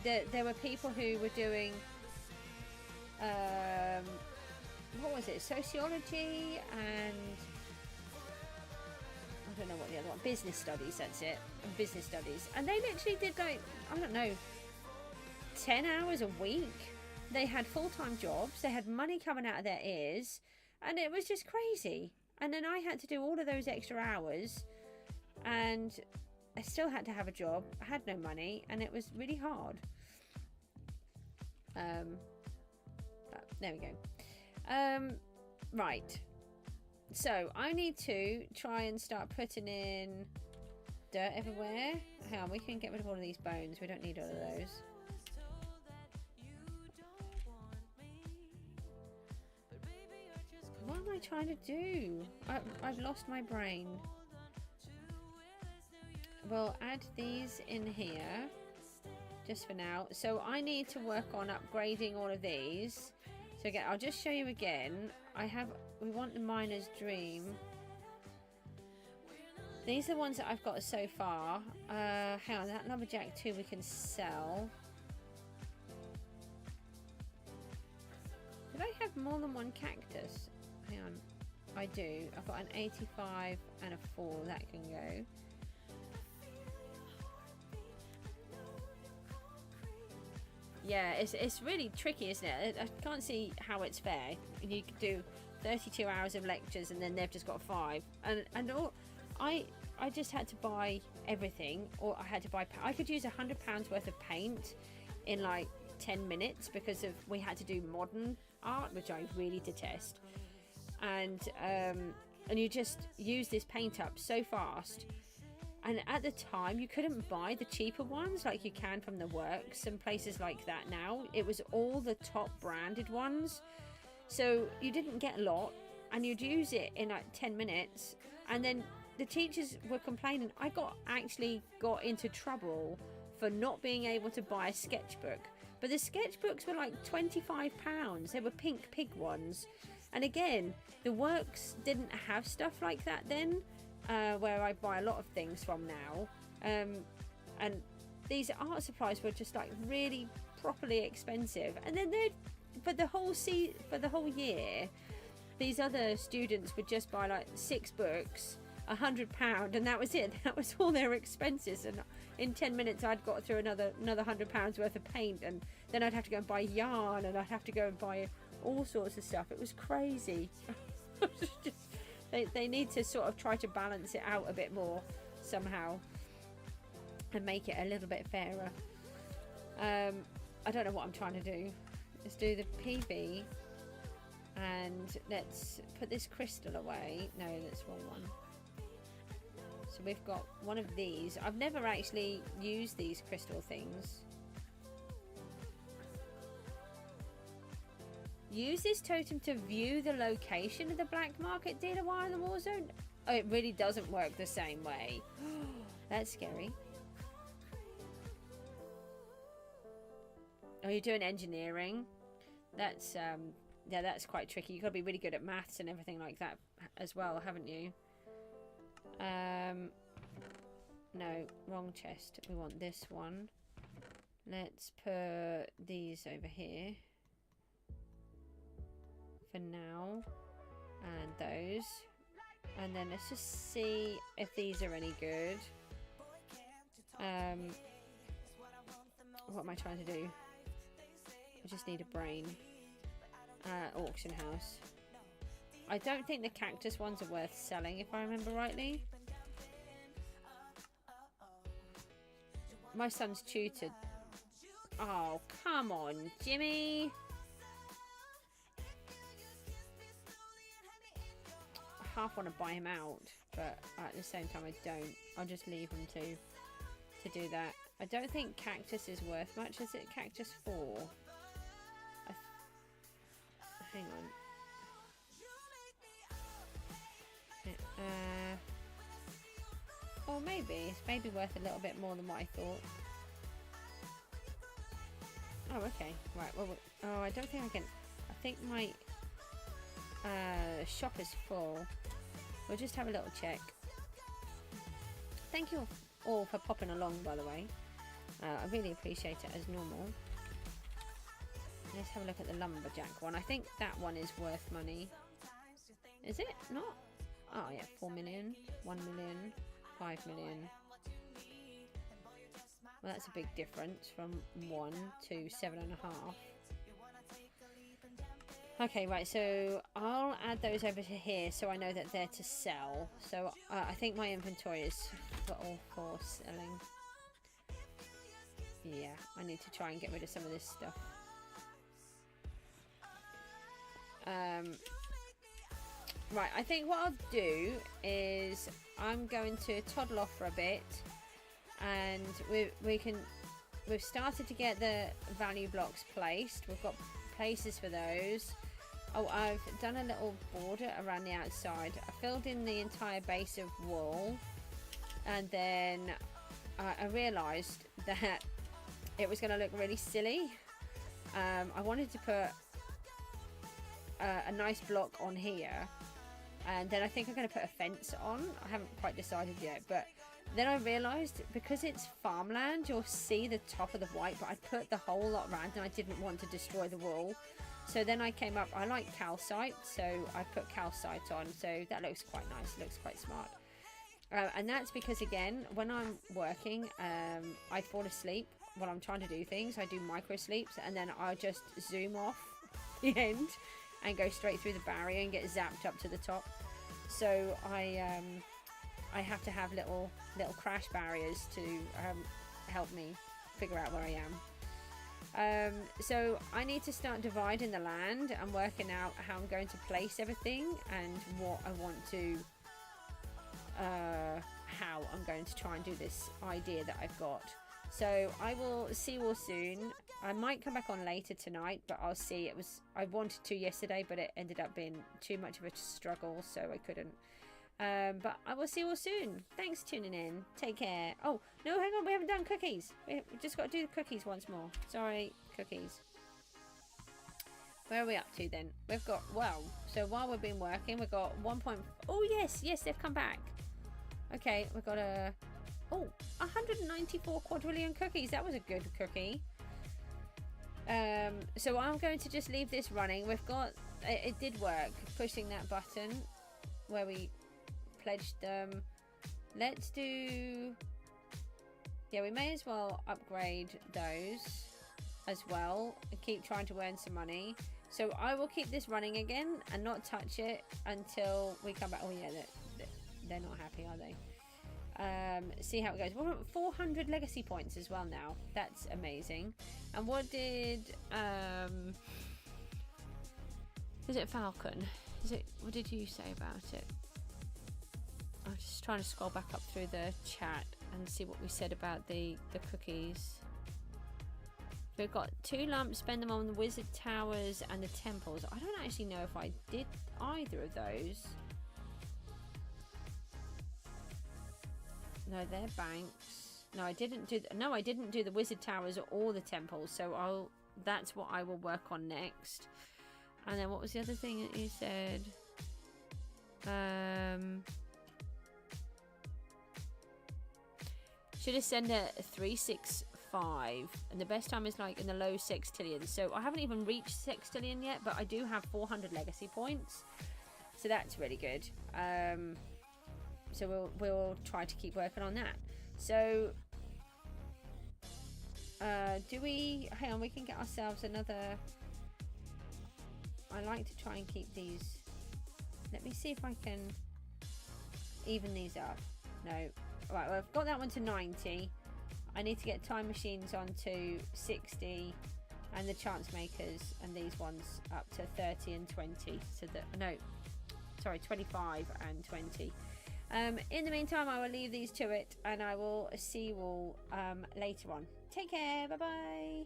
there were people who were doing what was it? Sociology and I don't know what the other one. Business studies. That's it. And business studies, and they literally did like I don't know. 10 hours a week. They had full-time jobs, they had money coming out of their ears, and it was just crazy. And then I had to do all of those extra hours, and I still had to have a job. I had no money, and it was really hard. But there we go. Right, so I need to try and start putting in dirt everywhere. Hang on, we can get rid of all of these bones. We don't need all of those. What am I trying to do? I've lost my brain. We'll add these in here just for now. So I need to work on upgrading all of these. So again, I'll just show you again. We want the miner's dream. These are the ones that I've got so far. Hang on, that lumberjack 2 we can sell. Did I have more than one cactus? Hang on. I do. I've got an 85 and a 4 that can go. Yeah, it's really tricky, isn't it? I can't see how it's fair. You could do 32 hours of lectures and then they've just got 5. And all, I just had to buy everything, or I had to buy. I could use £100 worth of paint in like 10 minutes because of we had to do modern art, which I really detest. And you just use this paint up so fast. And at the time, you couldn't buy the cheaper ones like you can from the works and places like that now. It was all the top branded ones. So you didn't get a lot, and you'd use it in like 10 minutes. And then the teachers were complaining. I actually got into trouble for not being able to buy a sketchbook. But the sketchbooks were like £25. They were pink pig ones. And again, the works didn't have stuff like that then. Where I buy a lot of things from now, and these art supplies were just like really properly expensive. And then for the whole year, these other students would just buy like 6 books, £100, and that was it. That was all their expenses. And in 10 minutes, I'd got through another £100 worth of paint, and then I'd have to go and buy yarn, and I'd have to go and buy all sorts of stuff. It was crazy. They need to sort of try to balance it out a bit more somehow and make it a little bit fairer. I don't know what I'm trying to do. Let's do the PV and let's put this crystal away. No, that's the wrong one. So we've got one of these. I've never actually used these crystal things. Use this totem to view the location of the black market dealer while in the war zone. Oh, it really doesn't work the same way. That's scary. Oh, you're doing engineering. That's yeah, that's quite tricky. You've got to be really good at maths and everything like that as well, haven't you? No, wrong chest. We want this one. Let's put these over here for now, and those, and then let's just see if these are any good. What am I trying to do? I just need a brain. Auction house. I don't think the cactus ones are worth selling if I remember rightly. My son's tutored. Oh, come on, Jimmy. Half want to buy him out, but at the same time I don't. I'll just leave him to do that. I don't think cactus is worth much, is it? Cactus 4. Hang on. Or maybe it's maybe worth a little bit more than what I thought. Oh, okay. Right. Well, oh, I don't think I can. I think my shop is full. We'll just have a little check. Thank you all for popping along, by the way. I really appreciate it as normal. Let's have a look at the lumberjack one. I think that one is worth money. Is it not? Oh yeah, 4 million, 1 million, 5 million. Well, that's a big difference from 1 to 7.5. Okay, right, so I'll add those over to here so I know that they're to sell. So I think my inventory is for all for selling. Yeah, I need to try and get rid of some of this stuff. Right, I think what I'll do is I'm going to toddle off for a bit, and we've started to get the value blocks placed. We've got places for those. Oh, I've done a little border around the outside. I filled in the entire base of wool, and then I realised that it was going to look really silly. I wanted to put a nice block on here, and then I think I'm going to put a fence on. I haven't quite decided yet, but then I realised because it's farmland, you'll see the top of the white, but I put the whole lot around and I didn't want to destroy the wool. So then I came up, I like calcite, so I put calcite on, so that looks quite nice, looks quite smart. And that's because, again, when I'm working, I fall asleep when I'm trying to do things. I do micro sleeps, and then I'll just zoom off the end and go straight through the barrier and get zapped up to the top. So I have to have little crash barriers to help me figure out where I am. So I need to start dividing the land and working out how I'm going to place everything and what I want to, how I'm going to try and do this idea that I've got. So I will see you all soon. I might come back on later tonight, but I'll see. I wanted to yesterday, but it ended up being too much of a struggle, so I couldn't. But I will see you all soon. Thanks for tuning in. Take care. Oh, no, hang on. We haven't done cookies. We just got to do the cookies once more. Sorry, cookies. Where are we up to then? We've got, well, so while we've been working, we've got 1. Oh, yes, they've come back. Okay, we've got 194 quadrillion cookies. That was a good cookie. So I'm going to just leave this running. We've got, it did work, pushing that button where we pledged them. Let's do, yeah, we may as well upgrade those as well and keep trying to earn some money. So I will keep this running again and not touch it until we come back. Oh yeah, they're not happy, are they? See how it goes. We're at 400 legacy points as well now. That's amazing. And what did is it Falcon? What did you say about it? I'm just trying to scroll back up through the chat and see what we said about the cookies. We've got 2 lumps, spend them on the wizard towers and the temples. I don't actually know if I did either of those. No, they're banks. No, I didn't do the wizard towers or the temples. So that's what I will work on next. And then what was the other thing that you said? Should have sent a 365, and the best time is like in the low sextillions. So I haven't even reached sextillion yet, but I do have 400 legacy points, so that's really good. So we'll try to keep working on that. So do we, hang on, we can get ourselves another. I like to try and keep these. Let me see if I can even these up. No. Right, well, I've got that one to 90. I need to get time machines on to 60, and the chance makers and these ones up to 30 and 20. So that, no, sorry, 25 and 20. In the meantime, I will leave these to it, and I will see you all later on. Take care. Bye bye.